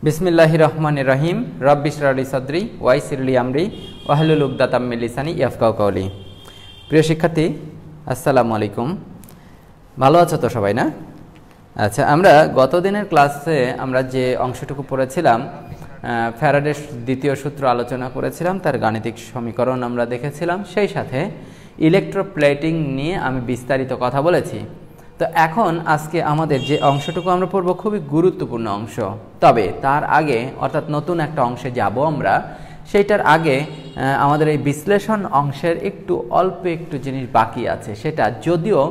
বিসমিল্লাহির রহমানির রহিম। রব্বি ইশরাহ লি সাদরি ওয়া ইয়াসসির লি আমরি ওয়াহলুল উকদাতাম মিন লিসানি ইয়াফকাহু কওলি। প্রিয় শিক্ষার্থী, আসসালামু আলাইকুম। ভালো আছো তো সবাই না? আচ্ছা, আমরা গত দিনের ক্লাসে আমরা যে অংশটুকু পড়েছিলাম, ফ্যারাডের দ্বিতীয় সূত্র আলোচনা করেছিলাম, তার গাণিতিক সমীকরণ আমরা দেখেছিলাম, সেই সাথে ইলেকট্রোপ্লেটিং নিয়ে আমি বিস্তারিত কথা বলেছি। তো এখন আজকে আমাদের যে অংশটুকু আমরা পড়ব খুবই গুরুত্বপূর্ণ অংশ। তবে তার আগে, অর্থাৎ নতুন একটা অংশে যাব আমরা, সেইটার আগে আমাদের এই বিশ্লেষণ অংশের অল্প একটু জিনিস বাকি আছে। সেটা যদিও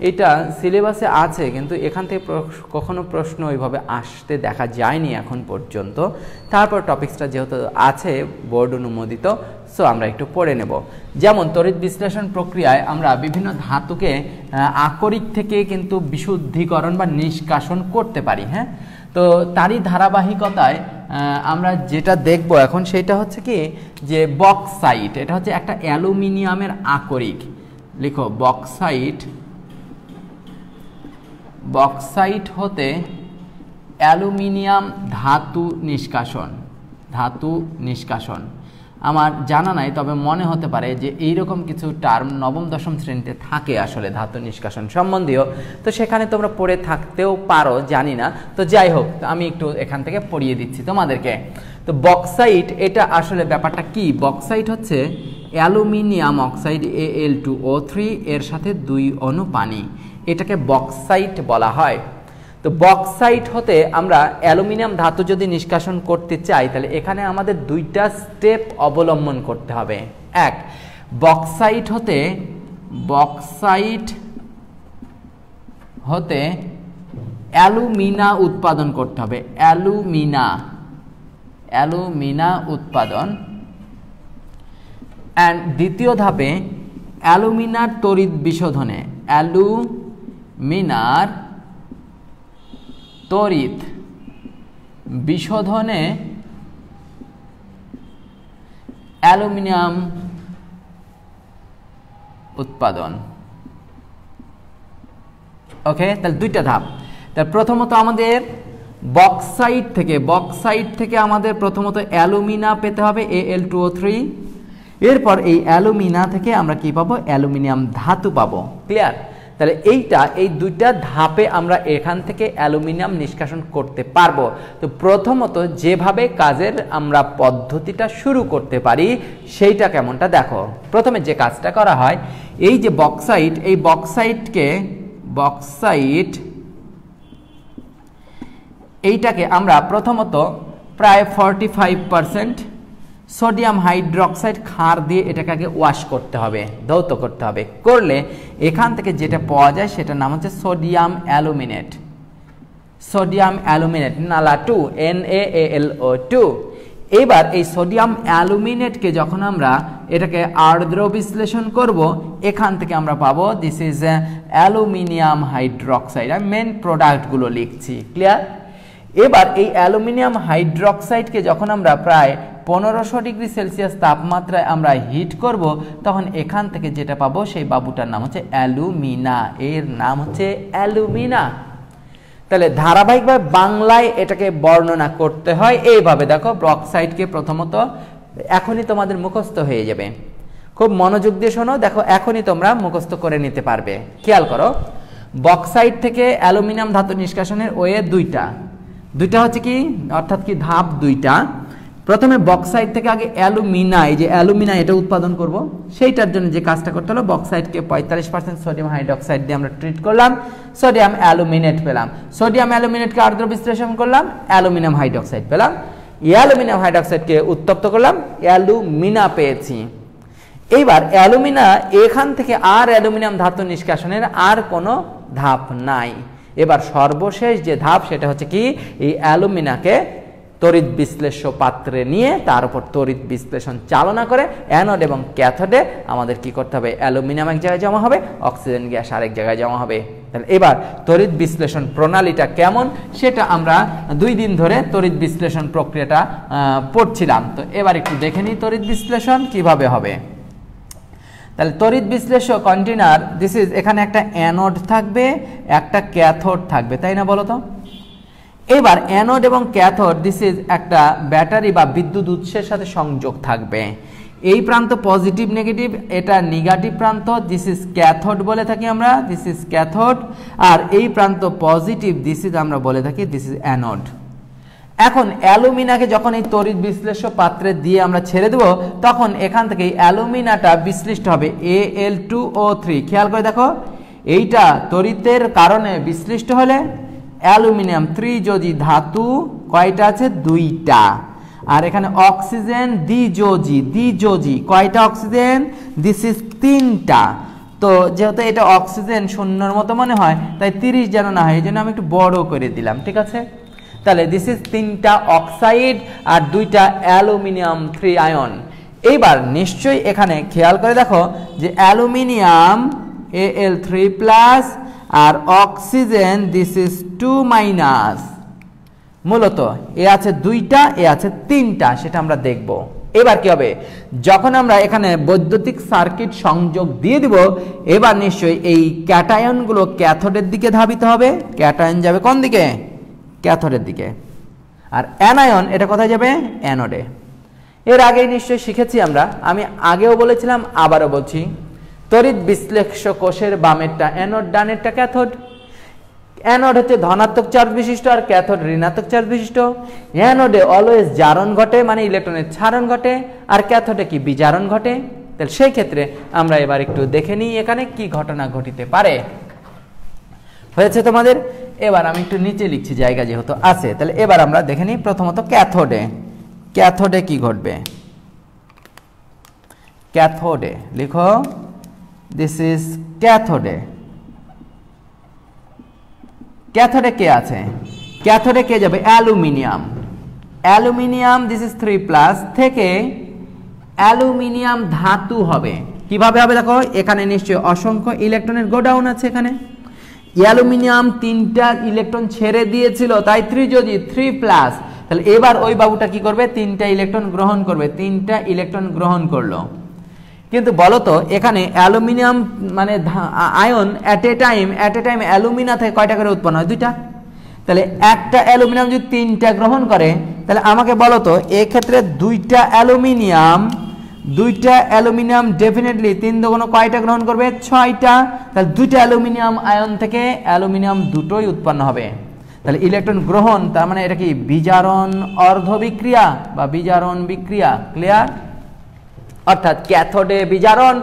এটা সিলেবাসে আছে, কিন্তু এখান থেকে কখনো প্রশ্ন ওইভাবে আসতে দেখা যায়নি এখন পর্যন্ত। তারপর টপিকসটা যেহেতু আছে বোর্ড অনুমোদিত, সো আমরা একটু পড়ে নেব। যেমন তড়িৎ বিশ্লেষণ প্রক্রিয়ায় আমরা বিভিন্ন ধাতুকে আকরিক থেকে কিন্তু বিশুদ্ধীকরণ বা নিষ্কাশন করতে পারি। হ্যাঁ, তো তারই ধারাবাহিকতায় আমরা যেটা দেখব এখন সেটা হচ্ছে কি, যে বক্সাইট, এটা হচ্ছে একটা অ্যালুমিনিয়ামের আকরিক। লিখো বক্সাইট হতে অ্যালুমিনিয়াম ধাতু নিষ্কাশন। আমার জানা নাই, তবে মনে হতে পারে যে এইরকম কিছু টার্ম নবম দশম শ্রেণীতে থাকে আসলে ধাতু নিষ্কাশন সম্বন্ধীয়। তো সেখানে তোমরা পড়ে থাকতেও পারো, জানি না। তো যাই হোক, আমি একটু এখান থেকে পড়িয়ে দিচ্ছি তোমাদেরকে। তো বক্সাইট, এটা আসলে ব্যাপারটা কি? বক্সাইট হচ্ছে অ্যালুমিনিয়াম অক্সাইড Al2O3 এর সাথে 2 অণু পানি, এটাকে বক্সাইট বলা হয়। তো বক্সাইট হতে আমরা অ্যালুমিনিয়াম ধাতু যদি নিষ্কাশন করতে চাই, তাহলে এখানে আমাদের দুইটা স্টেপ অবলম্বন করতে হবে। এক, বক্সাইট হতে অ্যালুমিনা উৎপাদন করতে হবে, অ্যালুমিনা উৎপাদন। অ্যান্ড দ্বিতীয় ধাপে অ্যালুমিনার তড়িৎ বিশোধনে, অ্যালুমিনার তড়িৎ বিশোধনে অ্যালুমিনিয়াম উৎপাদন। ওকে, তাহলে দুইটা ধাপ। তাহলে প্রথমত আমাদের বক্সাইট থেকে আমাদের প্রথমত অ্যালুমিনা পেতে হবে, Al2O3। এরপর এই অ্যালুমিনা থেকে আমরা কি পাবো? অ্যালুমিনিয়াম ধাতু পাবো। ক্লিয়ার? তাহলে এই দুইটা ধাপে আমরা এখান থেকে অ্যালুমিনিয়াম নিষ্কাশন করতে পারবো। তো প্রথমত যেভাবে কাজের আমরা পদ্ধতিটা শুরু করতে পারি সেইটা কেমনটা দেখো। প্রথমে যে কাজটা করা হয়, এই যে বক্সাইট, এই এইটাকে আমরা প্রথমত প্রায় 45% সোডিয়াম হাইড্রোক্সাইড ক্ষার দিয়ে এটাকে আগে ওয়াশ করতে হবে, ধৌত করতে হবে। করলে এখান থেকে যেটা পাওয়া যায় সেটার নাম হচ্ছে সোডিয়াম অ্যালুমিনেট, নালা 2, NaAlO2। এবার এই সোডিয়াম অ্যালুমিনেটকে যখন আমরা এটাকে আর্দ্র বিশ্লেষণ করব, এখান থেকে আমরা পাবো দিস ইজ অ্যালুমিনিয়াম হাইড্রোক্সাইড। আমি মেন প্রোডাক্টগুলো লিখছি। ক্লিয়ার? এবার এই অ্যালুমিনিয়াম হাইড্রোক্সাইডকে যখন আমরা প্রায় 1500 ডিগ্রি সেলসিয়াস তাপমাত্রায় আমরা হিট করব, তখন এখান থেকে যেটা পাবো সেই বাবুটার নাম হচ্ছে অ্যালুমিনা। এর নাম হচ্ছে অ্যালুমিনা। তাহলে ধারাবাহিকভাবে বাংলায় এটাকে বর্ণনা করতে হয় এইভাবে। দেখো, বক্সাইটকে প্রথমত, এখনই তোমাদের মুখস্থ হয়ে যাবে, খুব মনোযোগ দিয়ে শোনো। দেখো, এখনই তোমরা মুখস্থ করে নিতে পারবে। খেয়াল করো, বক্সাইট থেকে অ্যালুমিনিয়াম ধাতু নিষ্কাশনের ওয়ে দুইটা হচ্ছে কি, অর্থাৎ কি ধাপ দুইটা। প্রথমে বক্সাইট থেকে আগে অ্যালুমিনা, এই যে অ্যালুমিনা, এটা উৎপাদন করব। সেইটার জন্য যে কাজটা করতে হলো, বক্সাইটকে 45% সোডিয়াম হাইড্রোক্সাইড দিয়ে আমরা ট্রিট করলাম, সোডিয়াম অ্যালুমিনেট পেলাম। সোডিয়াম অ্যালুমিনেটকে আর্দ্র বিশ্লেষণ করলাম, অ্যালুমিনিয়াম হাইড্রোক্সাইড পেলাম। অ্যালুমিনিয়াম হাইড্রোক্সাইডকে উত্তপ্ত করলাম, অ্যালুমিনা পেয়েছি। এইবার অ্যালুমিনা, এখান থেকে আর অ্যালুমিনিয়াম ধাতু নিষ্কাশনের আর কোনো ধাপ নাই। এবার সর্বশেষ যে ধাপ সেটা হচ্ছে কি, এই অ্যালুমিনাকে তড়িৎ বিশ্লেষ্য পাত্রে নিয়ে তার উপর তড়িৎ বিশ্লেষণ চালনা করে অ্যানোড এবং ক্যাথোডে আমাদের কি করতে হবে? অ্যালুমিনিয়াম এক জায়গায় জমা হবে, অক্সিজেন গ্যাস আরেক জায়গায় জমা হবে। তাহলে এবার তড়িৎ বিশ্লেষণ প্রণালীটা কেমন সেটা আমরা 2 দিন ধরে তড়িৎ বিশ্লেষণ প্রক্রিয়াটা পড়ছিলাম। তো এবার একটু দেখে নিই তড়িৎ বিশ্লেষণ কিভাবে হবে। তাহলে তড়িৎ বিশ্লেষ্য কন্টেনার, এখানে একটা অ্যানোড থাকবে, একটা ক্যাথোড থাকবে, তাই না? বলো তো, এবার অ্যানোড এবং ক্যাথোড দিস ইজ একটা ব্যাটারি বা বিদ্যুৎ উৎসের সাথে সংযোগ থাকবে। এই প্রান্ত পজিটিভ নেগেটিভ, এটা নেগেটিভ প্রান্ত, দিস ইজ ক্যাথোড বলে থাকি আমরা, দিস ইজ ক্যাথোড। আর এই প্রান্ত পজিটিভ, দিস ইজ আমরা বলে থাকি দিস ইজ অ্যানোড। এখন অ্যালুমিনাকে যখন এই তড়িৎ বিশ্লেষ্য পাত্রে দিয়ে আমরা ছেড়ে দেব, তখন এখান থেকে এই অ্যালুমিনাটা বিশ্লিষ্ট হবে Al2O3। খেয়াল করে দেখো, এইটা তড়িতের কারণে বিশ্লিষ্ট হলে অ্যালুমিনিয়াম ত্রিযোজী ধাতু কয়টা আছে? 2টা। আর এখানে অক্সিজেন দ্বিযোজী কয়টা অক্সিজেন? দিস ইজ 3টা। তো যেহেতু এটা অক্সিজেন শূন্যর মতো মনে হয়, তাই 30 যেন না হয়, এই জন্য আমি একটু বড় করে দিলাম, ঠিক আছে? তাহলে দিস ইজ 3টা অক্সাইড আর 2টা অ্যালুমিনিয়াম 3 আয়ন। এইবার নিশ্চয়ই এখানে খেয়াল করে দেখো যে অ্যালুমিনিয়াম Al3+ আর অক্সিজেন দিস ইজ 2-। মূলত এ আছে 2টা, এ আছে 3টা, সেটা আমরা দেখব। এবার কি হবে, যখন আমরা এখানে বৈদ্যুতিক সার্কিট সংযোগ দিয়ে দিব, এবার নিশ্চয়ই এই ক্যাটায়নগুলো ক্যাথোডের দিকে ধাবিত হবে। ক্যাটায়ন যাবে কোন দিকে? ক্যাথোডের দিকে। আর অ্যানায়ন এটা কোথায় যাবে? অ্যানোডে। এর আগেই নিশ্চয়ই শিখেছি আমরা, আমি আগেও বলেছিলাম আবারও বলছি, তড়িৎ বিশ্লেষ্য কোষের বামেরটা অ্যানোড, ডানেরটা ক্যাথোড। অ্যানোড হচ্ছে ধনাত্মক চার্জ বিশিষ্ট আর ক্যাথোড ঋণাত্মক চার্জ বিশিষ্ট। অ্যানোডে অলওয়েজ জারণ ঘটে, মানে ইলেকট্রনের ছাড়ন ঘটে, আর ক্যাথোডে কি বিজারণ ঘটে। তাহলে সেই ক্ষেত্রে আমরা এবার একটু দেখে নিই এখানে কি ঘটনা ঘটিতে পারে। হয়েছে তোমাদের? এবার আমি একটু নিচে লিখছি, জায়গা যেহেতু আছে। তাহলে এবার আমরা দেখে নিই প্রথমত ক্যাথোডে কি ঘটবে। ক্যাথোডে লিখো, দিস ইজ ক্যাথোডে। ক্যাথোডে কে আছে? ক্যাথোডে কে যাবে? অ্যালুমিনিয়াম দিস ইজ 3+ থেকে অ্যালুমিনিয়াম ধাতু হবে। কিভাবে হবে দেখো, এখানে নিশ্চয়ই অসংখ্য ইলেকট্রনের গোডাউন আছে। এখানে অ্যালুমিনিয়াম 3টা ইলেকট্রন ছেড়ে দিয়েছিল, তাই ত্রিযোজী 3+। তাহলে এবার ওই বাবুটা কি করবে? 3টা ইলেকট্রন গ্রহণ করবে। 3টা ইলেকট্রন গ্রহণ করলো, কিন্তু বলতো এখানে অ্যালুমিনিয়াম মানে ion at a time alumina থেকে কয়টা করে উৎপন্ন হয়? 2টা। তাহলে একটা অ্যালুমিনিয়াম যদি 3টা গ্রহণ করে, তাহলে আমাকে বলতো এক্ষেত্রে 2টা অ্যালুমিনিয়াম ডেফিনেটলি 3 দুগুণ কয়টা গ্রহণ করবে? 6টা। তাহলে 2টা অ্যালুমিনিয়াম আয়ন থেকে অ্যালুমিনিয়াম দুটোই উৎপন্ন হবে। তাহলে ইলেকট্রন গ্রহণ, তার মানে এটা কি বিজারণ অর্ধ বিক্রিয়া বা বিজারণ বিক্রিয়া। ক্লিয়ার? অর্থাৎ ক্যাথোডে বিজারণ,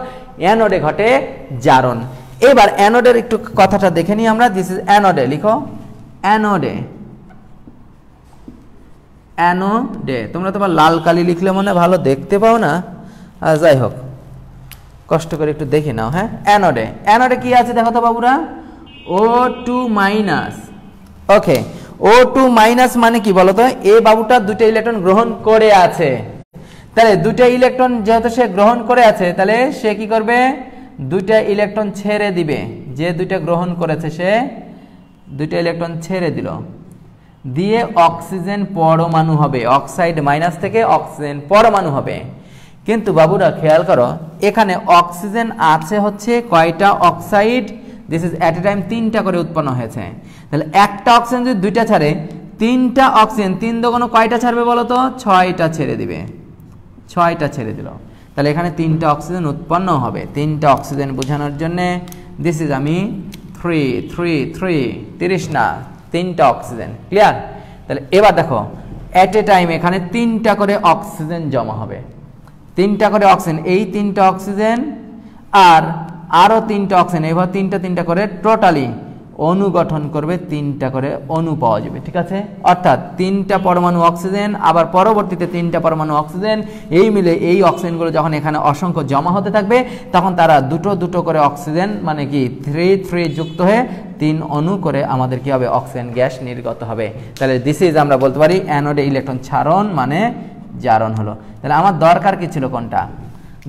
অ্যানোডে ঘটে জারণ। এবার অ্যানোডের একটু কথাটা দেখে নিই আমরা। দিস ইজ অ্যানোডে। লিখো অ্যানোডে। তোমরা তোমার লাল কালি লিখলে মনে ভালো দেখতে পাও না, যাই হোক কষ্ট করে একটু দেখে নাও। হ্যাঁ, অ্যানোডে কি আছে দেখো তো বাবুরা? O2-। ওকে, O2- মানে কি বলতো? এই বাবুটা 2টা ইলেকট্রন গ্রহণ করে আছে। তাহলে 2টা ইলেকট্রন যেহেতু সে গ্রহণ করে আছে, তাহলে সে কি করবে? 2টা ইলেকট্রন ছেড়ে দিবে। যে 2টা গ্রহণ করেছে সে 2টা ইলেকট্রন ছেড়ে দিল, দিয়ে অক্সিজেন পরমাণু হবে। অক্সাইড মাইনাস থেকে অক্সিজেন পরমাণু হবে। কিন্তু বাবুরা খেয়াল করো, এখানে অক্সিজেন আছে হচ্ছে কয়টা oxide? This is at a time 3টা করে উৎপন্ন হয়েছে। তাহলে একটা অক্সিজেন যদি 2টা ছাড়ে, 3টা অক্সিজেন 3 দুগুণ কয়টা ছাড়বে বলো তো? 6টা ছেড়ে দিবে। 6টা ছেড়ে দিল, তাহলে এখানে 3টা অক্সিজেন উৎপন্ন হবে। 3টা অক্সিজেন বোঝানোর জন্য দিস ইজ আমি 30 না, 3টা অক্সিজেন। ক্লিয়ার? তাহলে এবার দেখো অ্যাট এ টাইম এখানে 3টা করে অক্সিজেন জমা হবে। 3টা করে অক্সিজেন, এই 3টা অক্সিজেন আর আরো 3টা অক্সিজেন, এবার 3টা করে টোটালি অণু গঠন করবে। 3টা করে অণু পাওয়া যাবে। ঠিক আছে? অর্থাৎ 3টা পরমাণু অক্সিজেন, আবার পরবর্তীতে 3টা পরমাণু অক্সিজেন, এই মিলে এই অক্সিজেনগুলো যখন এখানে অসংখ্য জমা হতে থাকবে, তখন তারা দুটো করে অক্সিজেন মানে কি 3 যুক্ত হয়ে 3 অণু করে আমাদের কি হবে? অক্সিজেন গ্যাস নির্গত হবে। তাহলে দিস ইজ আমরা বলতে পারি অ্যানোডে ইলেকট্রন ছাড়ন মানে জারণ হলো। তাহলে আমার দরকার কি ছিল? কোনটা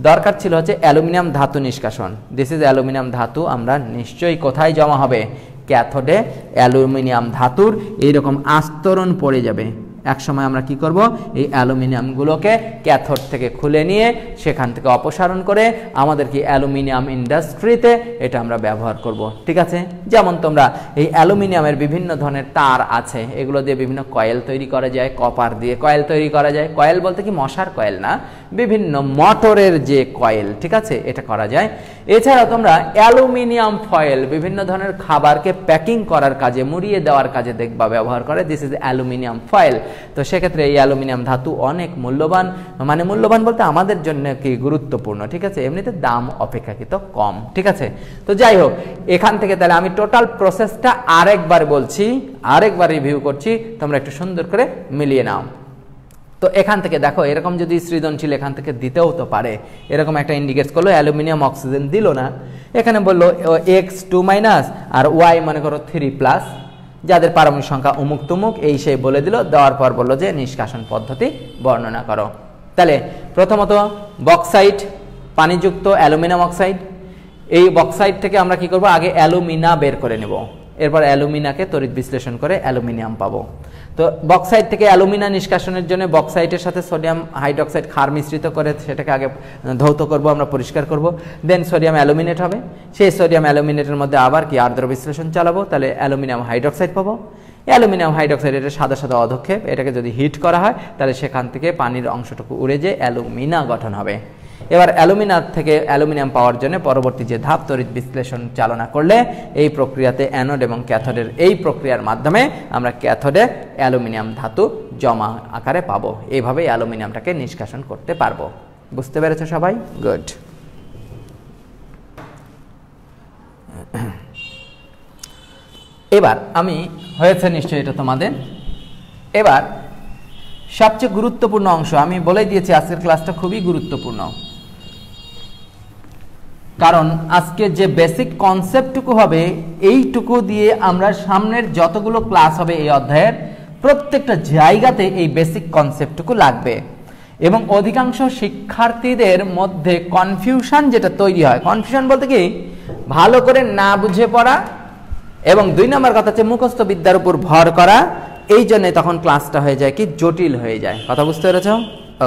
দরকার ছিল? হচ্ছে অ্যালুমিনিয়াম ধাতু নিষ্কাশন। দিস ইজ অ্যালুমিনিয়াম ধাতু। আমরা নিশ্চয়ই কোথায় জমা হবে? ক্যাথোডে অ্যালুমিনিয়াম ধাতুর এইরকম আস্তরণ পড়ে যাবে। একসময় আমরা কি করব, এই অ্যালুমিনিয়ামগুলোকে ক্যাথোড থেকে খুলে নিয়ে সেখান থেকে অপসারণ করে আমাদের কি অ্যালুমিনিয়াম ইন্ডাস্ট্রিতে এটা আমরা ব্যবহার করব। ঠিক আছে, যেমন তোমরা এই অ্যালুমিনিয়ামের বিভিন্ন ধরনের তার আছে, এগুলো দিয়ে বিভিন্ন কয়েল তৈরি করা যায়, কপার দিয়ে কয়েল তৈরি করা যায়। কয়েল বলতে কি মশার কয়েল না, বিভিন্ন মোটরের যে কয়েল, ঠিক আছে, এটা করা যায়। এছাড়া তোমরা অ্যালুমিনিয়াম ফয়েল বিভিন্ন ধরনের খাবারকে প্যাকিং করার কাজে, মুড়িয়ে দেওয়ার কাজে দেখবা ব্যবহার করে, দিস ইজ অ্যালুমিনিয়াম ফয়েল। তো সেক্ষেত্রে এই অ্যালুমিনিয়াম ধাতু অনেক মূল্যবান, মানে মূল্যবান বলতে আমাদের জন্য কি গুরুত্বপূর্ণ, ঠিক আছে, এমনিতে দাম অপেক্ষাকৃত কম। ঠিক আছে, তো যাই হোক, এখান থেকে তাহলে আমি টোটাল প্রসেসটা আরেকবার বলছি, আরেকবার রিভিউ করছি, তোমরা একটু সুন্দর করে মিলিয়ে নাও। তো এখান থেকে দেখো, এরকম যদি সৃজনশীল এখান থেকে দিতেও তো পারে, এরকম একটা ইন্ডিকেট করলো অ্যালুমিনিয়াম অক্সিজেন দিল না, এখানে বললো X2- আর Y মনে করো 3+, যাদের পারমাণবিক সংখ্যা অমুক তুমুক, এই সেই বলে দিল, দেওয়ার পর বললো যে নিষ্কাশন পদ্ধতি বর্ণনা করো। তাহলে প্রথমত বক্সাইট, পানিযুক্ত অ্যালুমিনিয়াম অক্সাইড, এই বক্সাইট থেকে আমরা কি করব, আগে অ্যালুমিনা বের করে নেব, এরপর অ্যালুমিনাকে তড়িৎ বিশ্লেষণ করে অ্যালুমিনিয়াম পাবো। তো বক্সাইট থেকে অ্যালুমিনা নিষ্কাশনের জন্য বক্সাইটের সাথে সোডিয়াম হাইড্রক্সাইড ক্ষার মিশ্রিত করে সেটাকে আগে ধৌত করব, আমরা পরিষ্কার করব, দেন সোডিয়াম অ্যালুমিনেট হবে, সেই সোডিয়াম অ্যালুমিনেটের মধ্যে আবার কি আর্দ্র বিশ্লেষণ চালাবো, তাহলে অ্যালুমিনিয়াম হাইড্রক্সাইড পাবো। অ্যালুমিনিয়াম হাইড্রক্সাইড এটা সাদা সাদা অধক্ষেপ, এটাকে যদি হিট করা হয় তাহলে সেখান থেকে পানির অংশটুকু উড়ে যেয়ে অ্যালুমিনা গঠন হবে। এবার অ্যালুমিনার থেকে অ্যালুমিনিয়াম পাওয়ার জন্য পরবর্তী যে ধাপ, তড়িৎ বিশ্লেষণ চালনা করলে এই প্রক্রিয়াতে অ্যানোড এবং ক্যাথোডের এই প্রক্রিয়ার মাধ্যমে আমরা ক্যাথোডে অ্যালুমিনিয়াম ধাতু জমা আকারে পাবো, এইভাবেই অ্যালুমিনিয়ামটাকে নিষ্কাশন করতে পারবো। বুঝতে পেরেছো সবাই? গুড। এবার আমি হয়েছে নিশ্চয়ই এটা তোমাদের। এবার সবচেয়ে গুরুত্বপূর্ণ অংশ, আমি বলে দিয়েছি আজকের ক্লাসটা খুবই গুরুত্বপূর্ণ, কারণ আজকে যে বেসিক কনসেপ্টটুকু হবে এইটুকু দিয়ে আমরা সামনের যতগুলো ক্লাস হবে এই অধ্যায়ের প্রত্যেকটা জায়গাতে এই বেসিক কনসেপ্টটুকু লাগবে। এবং অধিকাংশ শিক্ষার্থীদের মধ্যে কনফিউশন যেটা তৈরি হয়, কনফিউশন বলতে কি ভালো করে না বুঝে পড়া, এবং 2 নম্বর কথা হচ্ছে মুখস্থ বিদ্যার উপর ভর করা, এই জন্য তখন ক্লাসটা হয়ে যায় কি জটিল হয়ে যায়। কথা বুঝতে পেরেছ?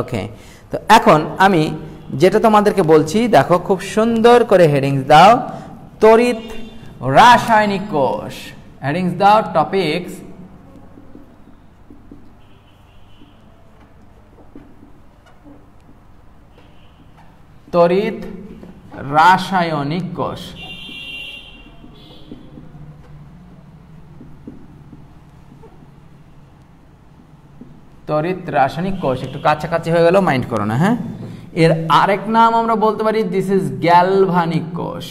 ওকে, তো এখন আমি যেটা তোমাদেরকে বলছি দেখো, খুব সুন্দর করে হেডিংস দাও, তড়িৎ রাসায়নিক কোষ, হেডিংস দাও টপিকস তড়িৎ রাসায়নিক কোষ। তড়িৎ রাসায়নিক কোষ একটু কাছাকাছি হয়ে গেল, মাইন্ড করো না, হ্যাঁ। এর আরেক নাম আমরা বলতে পারি দিস ইজ গ্যালভানিক কোষ।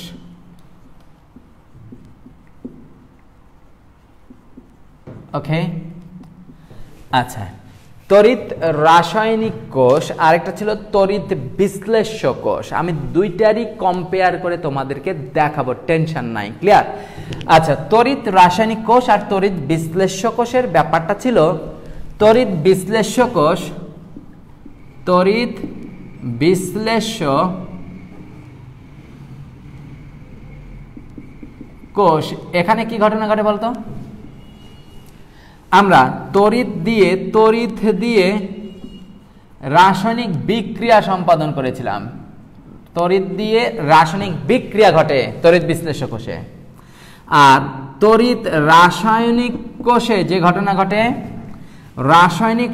ওকে, আচ্ছা, তড়িৎ রাসায়নিক কোষ, আরেকটা ছিল তড়িৎ বিশ্লেষ্য কোষ। আমি দুইটারই কম্পেয়ার করে তোমাদেরকে দেখাবো, টেনশন নাই, ক্লিয়ার? আচ্ছা, তড়িৎ রাসায়নিক কোষ আর তড়িৎ বিশ্লেষ্য কোষের ব্যাপারটা ছিল, তড়িৎ বিশ্লেষ্য কোষ, তড়িৎ বিশ্লেষ্য কোষ, এখানে কি ঘটনা ঘটে বলতো? আমরা তড়িৎ দিয়ে রাসায়নিক বিক্রিয়া সম্পাদন করেছিলাম, তড়িৎ দিয়ে রাসায়নিক বিক্রিয়া ঘটে তড়িৎ বিশ্লেষ্য কোষে। আর তড়িৎ রাসায়নিক কোষে যে ঘটনা ঘটে, রাসায়নিক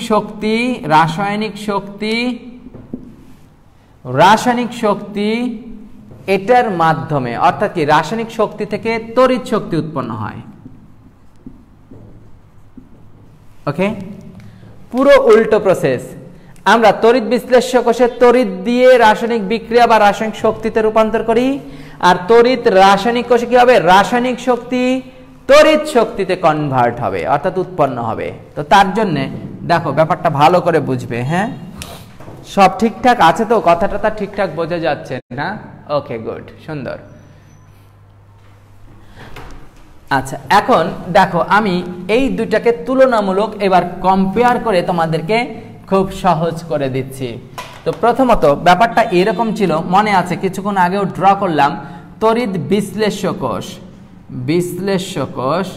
শক্তি এটার মাধ্যমে, অর্থাৎ কি রাসায়নিক শক্তি থেকে তড়িৎ শক্তি উৎপন্ন হয়। ওকে, পুরো উল্টো প্রসেস। আমরা তড়িৎ বিশ্লেষ্য কোষে তড়িৎ দিয়ে রাসায়নিক বিক্রিয়া বা রাসায়নিক শক্তিতে রূপান্তর করি, আর তড়িৎ রাসায়নিক কোষে কি হবে, রাসায়নিক শক্তি তড়িৎ শক্তিতে কনভার্ট হবে, অর্থাৎ উৎপন্ন হবে। তো তার জন্য দেখো ব্যাপারটা ভালো করে বুঝবে, হ্যাঁ। সব ঠিকঠাক আছে তো? কথাটা তা ঠিকঠাক বোঝা যাচ্ছে না? ওকে, গুড, সুন্দর। আচ্ছা, এখন দেখো আমি এই দুইটাকে তুলনামূলক এবার কম্পেয়ার করে তোমাদেরকে খুব সহজ করে দিচ্ছি। তো প্রথমত ব্যাপারটা এরকম ছিল, মনে আছে কিছুক্ষণ আগেও ড্র করলাম, তড়িৎ বিশ্লেষ্য কোষ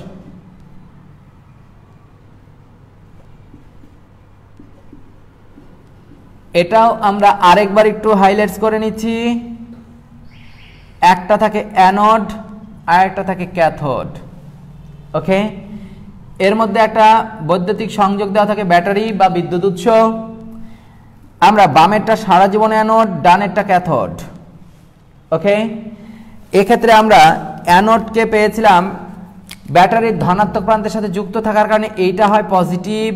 এটাও আমরা আরেকবার একটু হাইলাইটস করে নিচ্ছি। একটা থাকে অ্যানোড আর একটা থাকে ক্যাথোড। ওকে, এর মধ্যে একটা বৈদ্যুতিক সংযোগ দেওয়া থাকে ব্যাটারি বা বিদ্যুৎ উৎস। আমরা বামেরটা সারা জীবন অ্যানোড, ডানেরটা ক্যাথোড। ওকে, এক্ষেত্রে আমরা অ্যানোডকে পেয়েছিলাম ব্যাটারির ধনাত্মক প্রান্তের সাথে যুক্ত থাকার কারণে এইটা হয় পজিটিভ,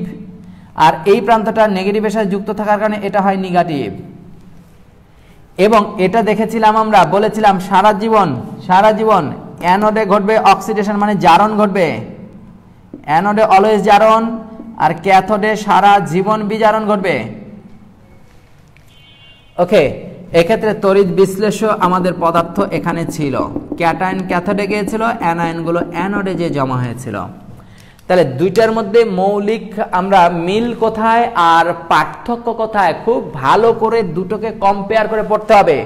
আর এই প্রান্তটা নেগেটিভের সাথে যুক্ত থাকার কারণে এটা হয় নেগেটিভ। এবং এটা দেখেছিলাম আমরা, বলেছিলাম সারা জীবন অ্যানোডে ঘটবে অক্সিডেশন, মানে জারণ ঘটবে। অ্যানোডে অলওয়েজ জারণ, আর ক্যাথোডে সারা জীবন বিজারণ ঘটবে। ওকে, এক্ষেত্রে তড়িৎ বিশ্লেষ্য আমাদের পদার্থ এখানে ছিল, ক্যাটায়ন ক্যাথোডে গিয়েছিল, অ্যানায়নগুলো অ্যানোডে যে জমা হয়েছিল। তাহলে দুইটার মধ্যে মৌলিক আমরা মিল কোথায় আর পার্থক্য কোথায় খুব ভালো করে দুটোকে কম্পেয়ার করে পড়তে হবে,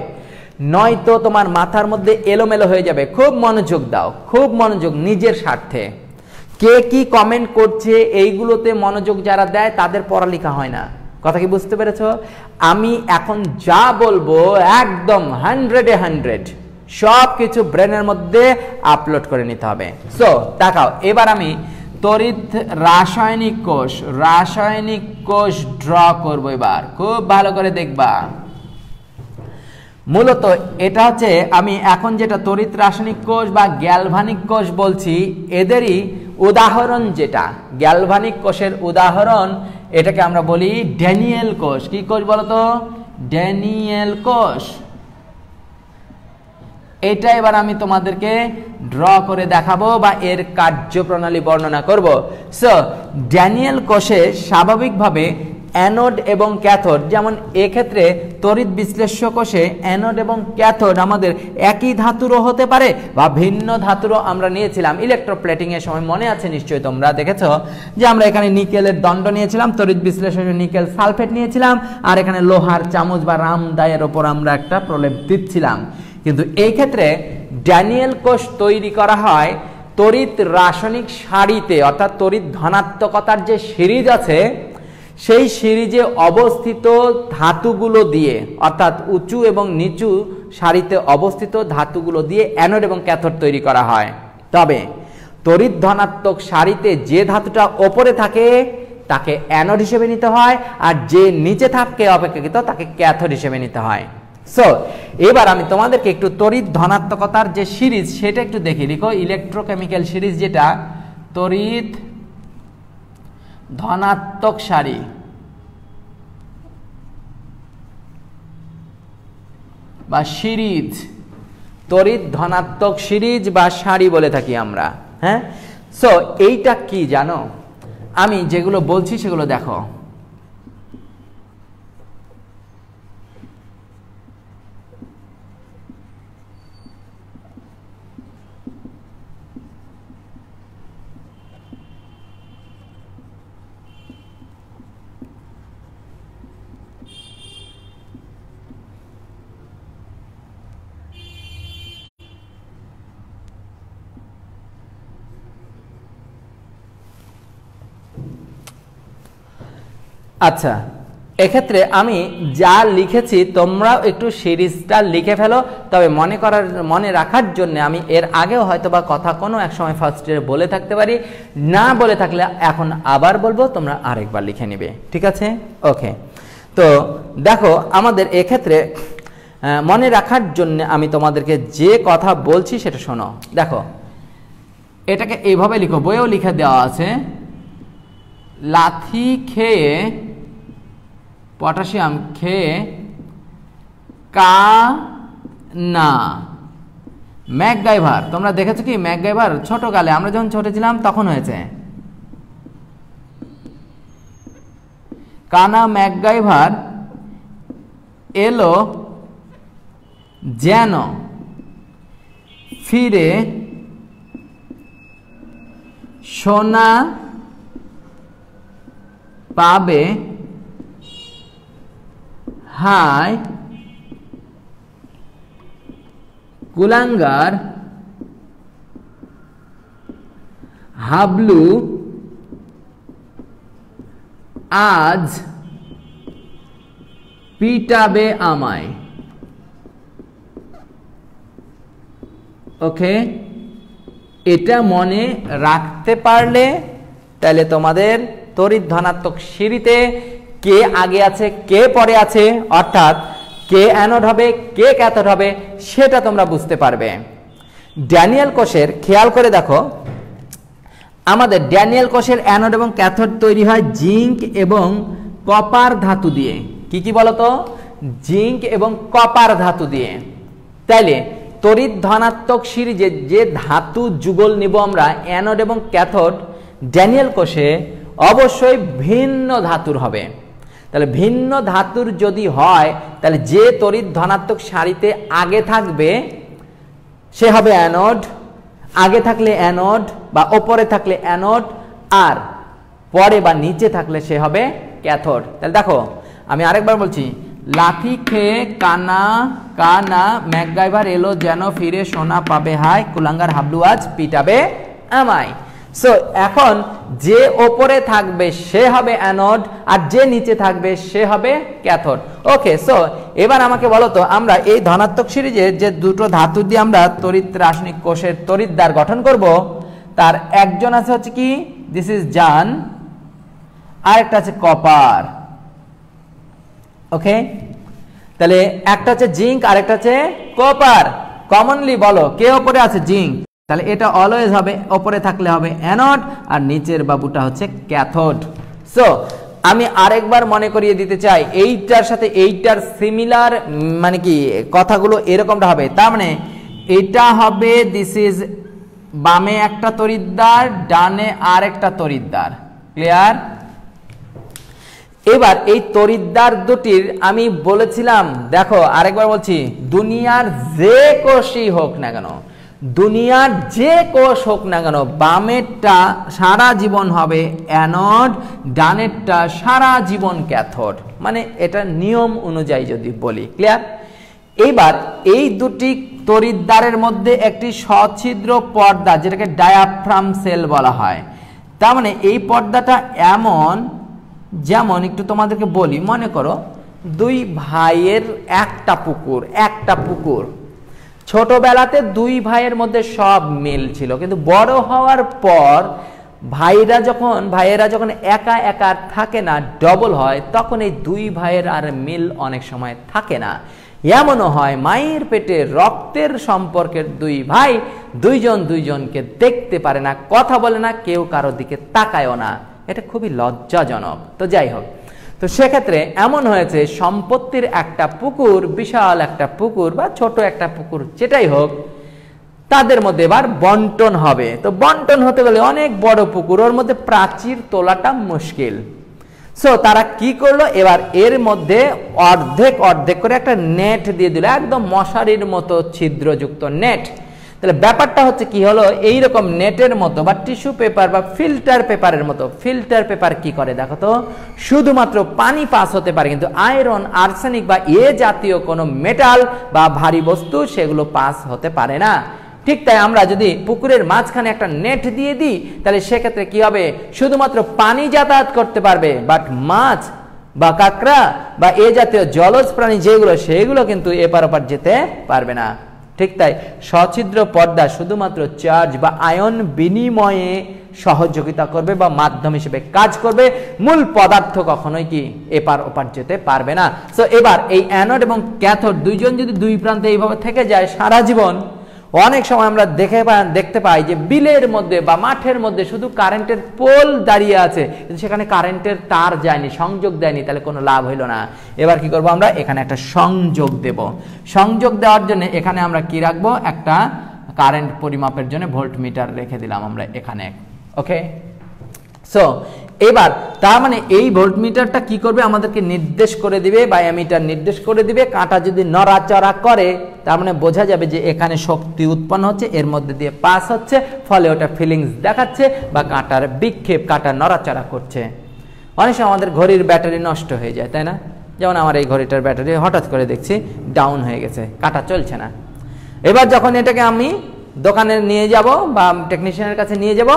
নয়তো তোমার মাথার মধ্যে এলোমেলো হয়ে যাবে। খুব মনোযোগ দাও, খুব মনোযোগ, নিজের স্বার্থে। কে কি কমেন্ট করছে এইগুলোতে মনোযোগ যারা দেয় তাদের পড়ালেখা হয় না। কথা কি বুঝতে পেরেছো? আমি এখন যা বলবো একদম 100-এ 100 সব কিছু ব্রেনের মধ্যে আপলোড করে নিতে হবে। সো দেখাও, এবার আমি তড়িৎ রাসায়নিক কোষ ড্র করবো। এবার খুব ভালো করে দেখবা। মূলত এটা হচ্ছে আমি এখন যেটা তড়িৎ রাসায়নিক কোষ বা গ্যালভানিক কোষ বলছি, এদেরই উদাহরণ যেটা গ্যালভানিক কোষের উদাহরণ, এটাকে আমরা বলি ড্যানিয়েল কোষ। কি কোষ বলতো? ড্যানিয়েল কোষ। এটা এবার আমি তোমাদেরকে ড্র করে দেখাবো বা এর কার্যপ্রণালী বর্ণনা করব। সো ড্যানিয়েল কোষে স্বাভাবিকভাবে অ্যানোড এবং ক্যাথোড, যেমন এক্ষেত্রে তড়িৎ বিশ্লেষ্য কোষে অ্যানোড এবং ক্যাথোড আমাদের একই ধাতুরও হতে পারে বা ভিন্ন ধাতুরও আমরা নিয়েছিলাম ইলেকট্রোপ্লেটিং এর সময়। মনে আছে নিশ্চয়ই, তোমরা দেখেছো যে আমরা এখানে নিকেলের দণ্ড নিয়েছিলাম, তড়িৎ বিশ্লেষণে নিকেল সালফেট নিয়েছিলাম, আর এখানে লোহার চামচ বা রামদায়ের ওপর আমরা একটা প্রলেপ দিচ্ছিলাম। কিন্তু এই ক্ষেত্রে ড্যানিয়েল কোষ তৈরি করা হয় তড়িৎ রাসায়নিক সারিতে, অর্থাৎ তড়িৎ ধনাত্মকতার যে সিরিজ আছে সেই সিরিজে অবস্থিত ধাতুগুলো দিয়ে, অর্থাৎ উঁচু এবং নিচু সারিতে অবস্থিত ধাতুগুলো দিয়ে অ্যানোড এবং ক্যাথোড তৈরি করা হয়। তবে তড়িৎ ধনাত্মক সারিতে যে ধাতুটা ওপরে থাকে তাকে অ্যানোড হিসেবে নিতে হয়, আর যে নিচে থাকে অপেক্ষাকৃত তাকে ক্যাথোড হিসেবে নিতে হয়। সো এবার আমি তোমাদেরকে একটু তড়িৎ ধনাত্মকতার যে সিরিজ সেটা একটু দেখি। লিখো ইলেকট্রোকেমিক্যাল সিরিজ, যেটা তড়িৎ ধনাত্মক সারি বা সিরিজ, তড়িৎ ধনাত্মক সিরিজ বা সারি বলে থাকি আমরা। হ্যাঁ, সো এইটা কি জানো? আমি যেগুলো বলছি সেগুলো দেখো। আচ্ছা, এক্ষেত্রে আমি যা লিখেছি তোমরাও একটু সিরিজটা লিখে ফেলো। তবে মনে রাখার জন্য আমি এর আগেও হয়তো বা কথা কোনো এক সময় ফার্স্ট ইয়ারে বলে থাকতে পারি, না বলে থাকলে এখন আবার বলবো, তোমরা আরেকবার লিখে নিবে। ঠিক আছে? ওকে, তো দেখো আমাদের এক্ষেত্রে মনে রাখার জন্য আমি তোমাদেরকে যে কথা বলছি সেটা শোনো। দেখো, এটাকে এইভাবে লিখো, বইয়েও লিখে দেওয়া আছে। লাথি খেয়ে, পটাশিয়াম খেয়ে কানা। ম্যাকগাইভার, তোমরা দেখেছো কি ম্যাকগাইভার? ছোটকালে আমরা যখন ছোট ছিলাম তখন হয়েছে। কানা ম্যাকগাইভার এলো যেন ফিরে সোনা পাবে, হাই কুলাঙ্গার হাবলু আজ পিটাবে আমায়। ওকে, এটা মনে রাখতে পারলে তাহলে তোমাদের তড়িৎ ধনাত্মক সিঁড়িতে কে আগে আছে কে পরে আছে, অর্থাৎ কে অ্যানোড হবে কে ক্যাথোড হবে সেটা তোমরা বুঝতে পারবে। ড্যানিয়েল কোষের খেয়াল করে দেখো, আমাদের ড্যানিয়েল কোষের অ্যানোড এবং ক্যাথোড তৈরি হয় জিঙ্ক এবং কপার ধাতু দিয়ে। কি কি বলতো? জিঙ্ক এবং কপার ধাতু দিয়ে। তাইলে তড়িৎ ধনাত্মক সিরিজে যে ধাতু যুগল নিব আমরা অ্যানোড এবং ক্যাথোড, ড্যানিয়েল কোষে অবশ্যই ভিন্ন ধাতুর হবে। তাহলে ভিন্ন ধাতুর যদি হয় তাহলে যে তড়িৎ ধনাত্মক সারিতে আগে থাকবে সে হবে অ্যানোড, আগে থাকলে অ্যানোড বা ওপরে থাকলে অ্যানোড, আর পরে বা নিচে থাকলে সে হবে ক্যাথোড। তাহলে দেখো আমি আরেকবার বলছি, লাথি খেয়ে কানা কানা ম্যাকগাইভার এলো যেন ফিরে সোনা পাবে হায়, কুলাঙ্গার হাবলু আজ পিটাবে আমায়। সো এখন যে ওপরে থাকবে সে হবে অ্যানোড আর যে নিচে থাকবে সে হবে ক্যাথোড। ওকে, সো এবার আমাকে বলো তো, আমরা এই ধনাত্মক সিরিজের যে দুটো ধাতু দিয়ে আমরা তড়িৎ রাসায়নিক কোষের তড়িৎদ্বার গঠন করব, তার একজন আছে হচ্ছে কি, দিস ইজ জান, আর একটা আছে কপার। ওকে, তাহলে একটা হচ্ছে জিঙ্ক আর একটা হচ্ছে কপার। কমনলি বলো কে ওপরে আছে? জিঙ্ক। তাহলে এটা অলওয়েজ হবে ওপরে থাকলে হবে অ্যানোড আর নিচের বাবুটা হচ্ছে ক্যাথোড। সো আমি আরেকবার মনে করিয়ে দিতে চাই, এইটার সাথে এইটার সিমিলার মানে কি কথাগুলো এরকমটা হবে। তার মানে এটা হবে দিস ইজ বামে একটা তড়িৎদ্বার, ডানে আর একটা তড়িৎদ্বার। ক্লিয়ার? এবার এই তড়িৎদ্বার দুটির আমি বলেছিলাম, দেখো আরেকবার বলছি, দুনিয়ার যে কোষই হোক না কেন, দুনিয়ার যে কোষ হোক না কেন, বামেরটা সারা জীবন হবে অ্যানোড, ডানেরটা সারা জীবন ক্যাথোড। মানে এটা নিয়ম অনুযায়ী যদি বলি। ক্লিয়ার? এইবার এই দুটি তড়িৎদ্বারের মধ্যে একটি সছিদ্র পর্দা, যেটাকে ডায়াফ্রাম সেল বলা হয়। তার মানে এই পর্দাটা এমন, যেমন একটু তোমাদেরকে বলি, মনে করো দুই ভাইয়ের একটা পুকুর, ছোটবেলাতে দুই ভাইয়ের মধ্যে সব মিল ছিল, কিন্তু বড় হওয়ার পর ভাইয়েরা যখন একা একা থাকে না, ডবল হয়, তখন এই দুই ভাইয়ের আর মিল অনেক সময় থাকে না। এমনও হয় মায়ের পেটে রক্তের সম্পর্কের দুই ভাই দুইজনকে দেখতে পারে না, কথা বলে না, কেউ কারোর দিকে তাকায়ও না। এটা খুবই লজ্জাজনক। তো যাই হোক, তো সেক্ষেত্রে এমন হয়েছে সম্পত্তির একটা পুকুর, বিশাল একটা পুকুর বা ছোট একটা পুকুর যেটাই হোক, তাদের মধ্যে এবার বন্টন হবে। তো বন্টন হতে গেলে অনেক বড় পুকুর, ওর মধ্যে প্রাচীর তোলাটা মুশকিল। সো তারা কি করলো, এবার এর মধ্যে অর্ধেক অর্ধেক করে একটা নেট দিয়ে দিল, একদম মশারির মতো ছিদ্রযুক্ত নেট। তাহলে ব্যাপারটা হচ্ছে কি হলো, এইরকম নেটের মতো বা টিস্যু পেপার বা ফিল্টার পেপারের মতো। ফিল্টার পেপার কি করে দেখো তো, শুধুমাত্র পানি পাস হতে পারে, কিন্তু আয়রন, আর্সেনিক বা এ জাতীয় কোনো মেটাল বা ভারী বস্তু সেগুলো পাস হতে পারে না। ঠিক তাই আমরা যদি পুকুরের মাঝখানে একটা নেট দিয়ে দিই, তাহলে সেক্ষেত্রে কি হবে, শুধুমাত্র পানি যাতায়াত করতে পারবে, বাট মাছ বা কাঁকড়া বা এ জাতীয় জলজ প্রাণী যেগুলো, সেগুলো কিন্তু এপার ওপার যেতে পারবে না। ঠিক তাই সছিদ্র পর্দা শুধুমাত্র চার্জ বা আয়ন বিনিময়ে সহযোগিতা করবে বা মাধ্যম হিসেবে কাজ করবে, মূল পদার্থ কখনোই কি এপার ওপার যেতে পারবে না। সো এবার এই অ্যানোড এবং ক্যাথোড দুইজন যদি দুই প্রান্তে এইভাবে থেকে যায় সারা জীবন, অনেক সময় আমরা দেখতে পাই যে বিলের মধ্যে বা মাঠের মধ্যে শুধু কারেন্টের পোল দাঁড়িয়ে আছে, কিন্তু সেখানে কারেন্টের তার যায়নি, সংযোগ দেয়নি, তাহলে কোনো লাভ হইল না। এবার কি করব, আমরা এখানে একটা সংযোগ দেব। সংযোগ দেওয়ার জন্য এখানে আমরা কি রাখবো, একটা কারেন্ট পরিমাপের জন্য ভোল্টমিটার রেখে দিলাম আমরা এখানে। ওকে, সো এবার তার মানে এই ভোল্টমিটারটা কি করবে, আমাদেরকে নির্দেশ করে দিবে বা অ্যামিটার নির্দেশ করে দিবে। কাঁটা যদি নড়াচড়া করে, তার মানে বোঝা যাবে যে এখানে শক্তি উৎপন্ন হচ্ছে, এর মধ্যে দিয়ে পাস হচ্ছে, ফলে ওটা ফিলিংস দেখাচ্ছে বা কাঁটার বিক্ষেপ, কাঁটা নড়াচড়া করছে। অনেক সময় আমাদের ঘড়ির ব্যাটারি নষ্ট হয়ে যায়, তাই না? যেমন আমার এই ঘড়িটার ব্যাটারি হঠাৎ করে দেখছি ডাউন হয়ে গেছে, কাঁটা চলছে না। এবার যখন এটাকে আমি দোকানে নিয়ে যাব বা টেকনিশিয়ানের কাছে নিয়ে যাব,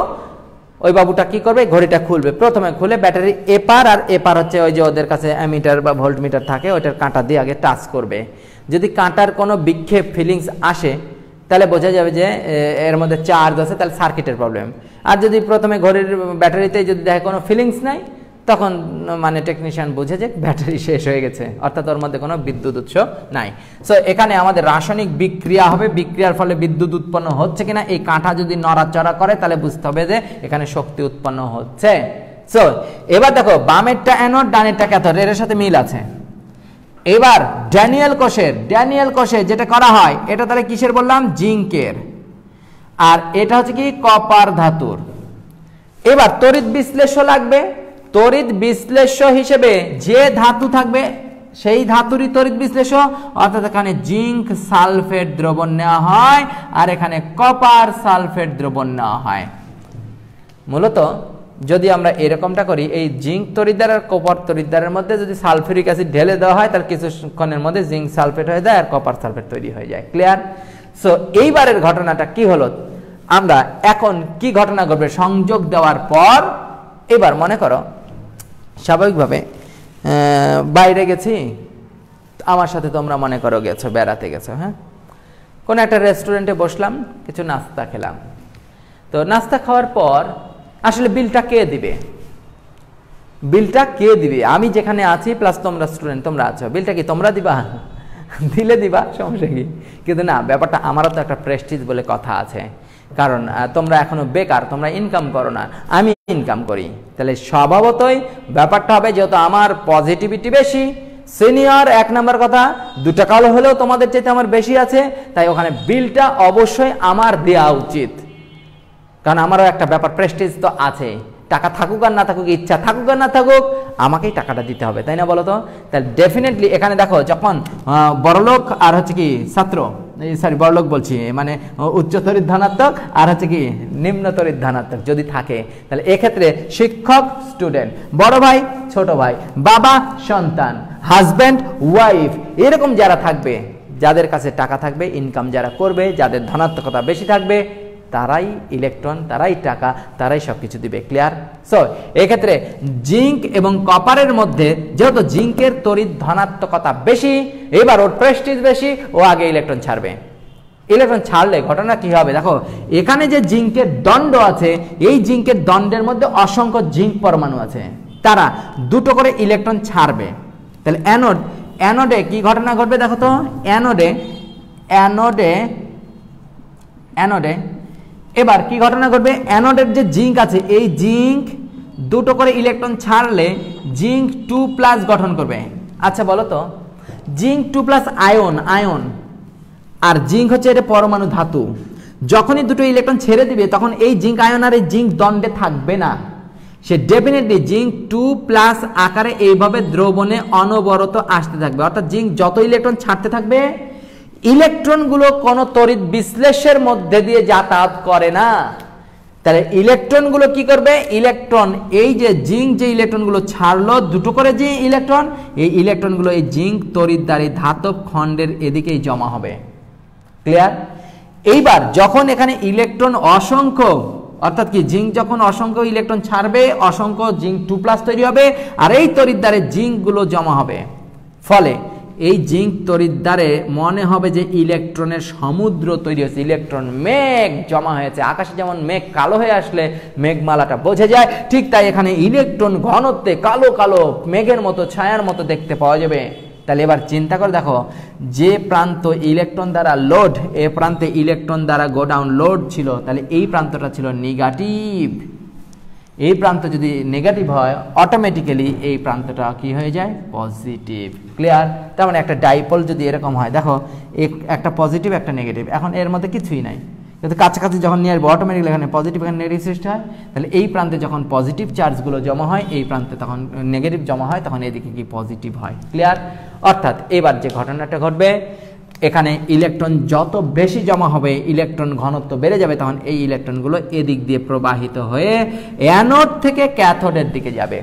ওই বাবুটা কি করবে, ঘড়িটা খুলবে, প্রথমে খুলে ব্যাটারি এপার আর এপার হচ্ছে ওই যে ওদের কাছে অ্যামিটার বা ভোল্টমিটার থাকে, ওইটার কাঁটা দিয়ে আগে টাচ করবে। যদি কাঁটার কোনো বিক্ষেপ ফিলিংস আসে তাহলে বোঝা যাবে যে এর মধ্যে চার্জ আছে, তাহলে সার্কিটের প্রবলেম। আর যদি প্রথমে ঘড়ির ব্যাটারিতে যদি দেখে কোনো ফিলিংস নাই, তখন মানে টেকনিশিয়ান বুঝে যে ব্যাটারি শেষ হয়ে গেছে, অর্থাৎ ওর মধ্যে কোনো বিদ্যুৎ উৎস নাই। সো এখানে আমাদের রাসায়নিক বিক্রিয়া হবে, বিক্রিয়ার ফলে বিদ্যুৎ উৎপন্ন হচ্ছে কিনা, এই কাঁটা যদি নড়াচড়া করে তাহলে বুঝতে হবে যে এখানে শক্তি উৎপন্ন হচ্ছে। সো এবার দেখো বামেরটা অ্যানোড, ডানেরটা ক্যাথোড, এর সাথে মিল আছে। এবার ড্যানিয়েল কোষে যেটা করা হয় এটা তাহলে কিসের বললাম, জিঙ্কের, আর এটা হচ্ছে কি কপার ধাতুর। এবার তড়িৎ বিশ্লেষ্য লাগবে, তড়িৎ বিশ্লেষ্য হিসেবে যে ধাতু থাকবে সেই ধাতুরই তড়িৎ বিশ্লেষ্য, অর্থাৎ এখানে জিঙ্ক সালফেট দ্রবণ নেওয়া হয় আর এখানে কপার সালফেট দ্রবণ নেওয়া হয়। মূলত যদি আমরা এরকমটা করি, এই জিঙ্ক তড়িৎদ্বার আর কপার তড়িৎদ্বারের মধ্যে যদি সালফিউরিক অ্যাসিড ঢেলে দেওয়া হয় তাহলে কিছুক্ষণের মধ্যে জিঙ্ক সালফেট হয়ে যায় আর কপার সালফেট তৈরি হয়ে যায়। ক্লিয়ার? সো এইবারের ঘটনাটা কি হলো, আমরা এখন কি ঘটনা ঘটবে সংযোগ দেওয়ার পর। এবার মনে করো স্বাভাবিকভাবে বাইরে গেছি, আমার সাথে তোমরা মনে করো গেছো, বেড়াতে গেছো, হ্যাঁ, কোনো একটা রেস্টুরেন্টে বসলাম, কিছু নাস্তা খেলাম। তো নাস্তা খাওয়ার পর আসলে বিলটা কে দিবে, বিলটা কে দিবে? আমি যেখানে আছি প্লাস তোমরা স্টুডেন্ট, তোমরা আছো, বিলটা কি তোমরা দিবা? দিলে দিবা, সমস্যা কি? কিন্তু না, ব্যাপারটা আমারও তো একটা প্রেস্টিজ বলে কথা আছে, কারণ তোমরা এখনো বেকার, তোমরা ইনকাম করো না, আমি ইনকাম করি। তাহলে স্বভাবতই ব্যাপারটা হবে, যেহেতু আমার পজিটিভিটি বেশি, সিনিয়র, এক নাম্বার কথা, 2 টাকা হলেও তোমাদের চাইতে আমার বেশি আছে, তাই ওখানে বিলটা অবশ্যই আমার দেওয়া উচিত, কারণ আমারও একটা ব্যাপার প্রেস্টিজ তো আছে। টাকা থাকুক আর না থাকুক, ইচ্ছা থাকুক আর না থাকুক, আমাকেই টাকাটা দিতে হবে, তাই না বলো তো? তাহলে ডেফিনেটলি এখানে দেখো, যখন বড়লোক আর হচ্ছে কি ছাত্র, সরি বড়লোক বলছি, মানে উচ্চতরিত ধনাত্মক আর হচ্ছে কি নিম্নতরিত ধনাত্মক যদি থাকে, তাহলে এক্ষেত্রে শিক্ষক স্টুডেন্ট, বড় ভাই ছোট ভাই, বাবা সন্তান, হাজব্যান্ড ওয়াইফ, এরকম যারা থাকবে, যাদের কাছে টাকা থাকবে, ইনকাম যারা করবে, যাদের ধনাত্মকতা বেশি থাকবে, তারাই ইলেকট্রন, তারাই টাকা, তারাই সবকিছু দিবে। ক্লিয়ার? সো এক্ষেত্রে জিঙ্ক এবং কপারের মধ্যে যেহেতু জিঙ্কের তড়িৎ ধনাত্মকতা বেশি, এবার ওর প্রেস্টিজ বেশি, ও আগে ইলেকট্রন ছাড়বে। ইলেকট্রন ছাড়লে ঘটনা কি হবে দেখো, এখানে যে জিঙ্কের দণ্ড আছে, এই জিঙ্কের দণ্ডের মধ্যে অসংখ্য জিঙ্ক পরমাণু আছে, তারা 2টো করে ইলেকট্রন ছাড়বে। তাহলে অ্যানোডে কি ঘটনা ঘটবে দেখো তো, অ্যানোডে এবার কি ঘটনা ঘটবে, অ্যানোডের যে জিঙ্ক আছে, এই জিঙ্ক 2টো করে ইলেকট্রন ছাড়লে জিঙ্ক 2+ গঠন করবে। আচ্ছা বলো তো, জিঙ্ক 2+ আয়ন, আর জিঙ্ক হচ্ছে এটা পরমাণু ধাতু, যখনই 2টো ইলেকট্রন ছেড়ে দিবে তখন এই জিঙ্ক আয়ন আর এই জিঙ্ক দণ্ডে থাকবে না, সে ডেফিনেটলি জিঙ্ক 2+ আকারে এইভাবে দ্রবণে অনবরত আসতে থাকবে। অর্থাৎ জিঙ্ক যত ইলেকট্রন ছাড়তে থাকবে, ইলেকট্রনগুলো কোনো তড়িৎ বিশ্লেষের মধ্যে দিয়ে যাতায়াত করে না। তাহলে ইলেকট্রনগুলো কি করবে, ইলেকট্রন এই যে জিঙ্ক যে ইলেকট্রনগুলো ছাড়লো, 2টো করে যে ইলেকট্রন, এই ইলেকট্রনগুলো এই জিঙ্ক তড়িৎদ্বারী ধাতব খণ্ডের এদিকেই জমা হবে। ক্লিয়ার? এইবার যখন এখানে ইলেকট্রন অসংখ্য, অর্থাৎ কি জিঙ্ক যখন অসংখ্য ইলেকট্রন ছাড়বে, অসংখ্য জিঙ্ক 2+ তৈরি হবে, আর এই তড়িৎদ্বারে জিঙ্কগুলো জমা হবে, ফলে এই জিঙ্ক তড়িৎদ্বারে মনে হবে যে ইলেকট্রনের সমুদ্র তৈরি হয়েছে, ইলেকট্রন মেঘ জমা হয়েছে। আকাশে যেমন মেঘ কালো হয়ে আসলে মেঘমালাটা বোঝা যায়, ঠিক তাই এখানে ইলেকট্রন ঘনত্বে কালো কালো মেঘের মতো, ছায়ার মতো দেখতে পাওয়া যাবে। তাহলে এবার চিন্তা করে দেখো, যে প্রান্ত ইলেকট্রন দ্বারা লোড, এ প্রান্তে ইলেকট্রন দ্বারা গোডাউন লোড ছিল, তাহলে এই প্রান্তটা ছিল নেগেটিভ। এই প্রান্ত যদি নেগেটিভ হয়, অটোমেটিক্যালি এই প্রান্তটা কি হয়ে যায়, পজিটিভ। ক্লিয়ার? তার মানে একটা ডাইপোল যদি এরকম হয়, দেখো একটা পজিটিভ একটা নেগেটিভ, এখন এর মধ্যে কিছুই নাই, কিন্তু কাছাকাছি যখন নিয়ে আসবো অটোমেটিক্যালি এখানে পজিটিভ এখানে নেগেটিভ সৃষ্টি হয়। তাহলে এই প্রান্তে যখন পজিটিভ চার্জগুলো জমা হয়, এই প্রান্তে তখন নেগেটিভ জমা হয়, তখন এদিকে কি পজিটিভ হয়। ক্লিয়ার? অর্থাৎ এবার যে ঘটনাটা ঘটবে, এখানে ইলেকট্রন যত বেশি জমা হবে, ইলেকট্রন ঘনত্ব বেড়ে যাবে, তখন এই ইলেকট্রনগুলো এদিক দিয়ে প্রবাহিত হয়ে অ্যানোড থেকে ক্যাথোডের দিকে যাবে।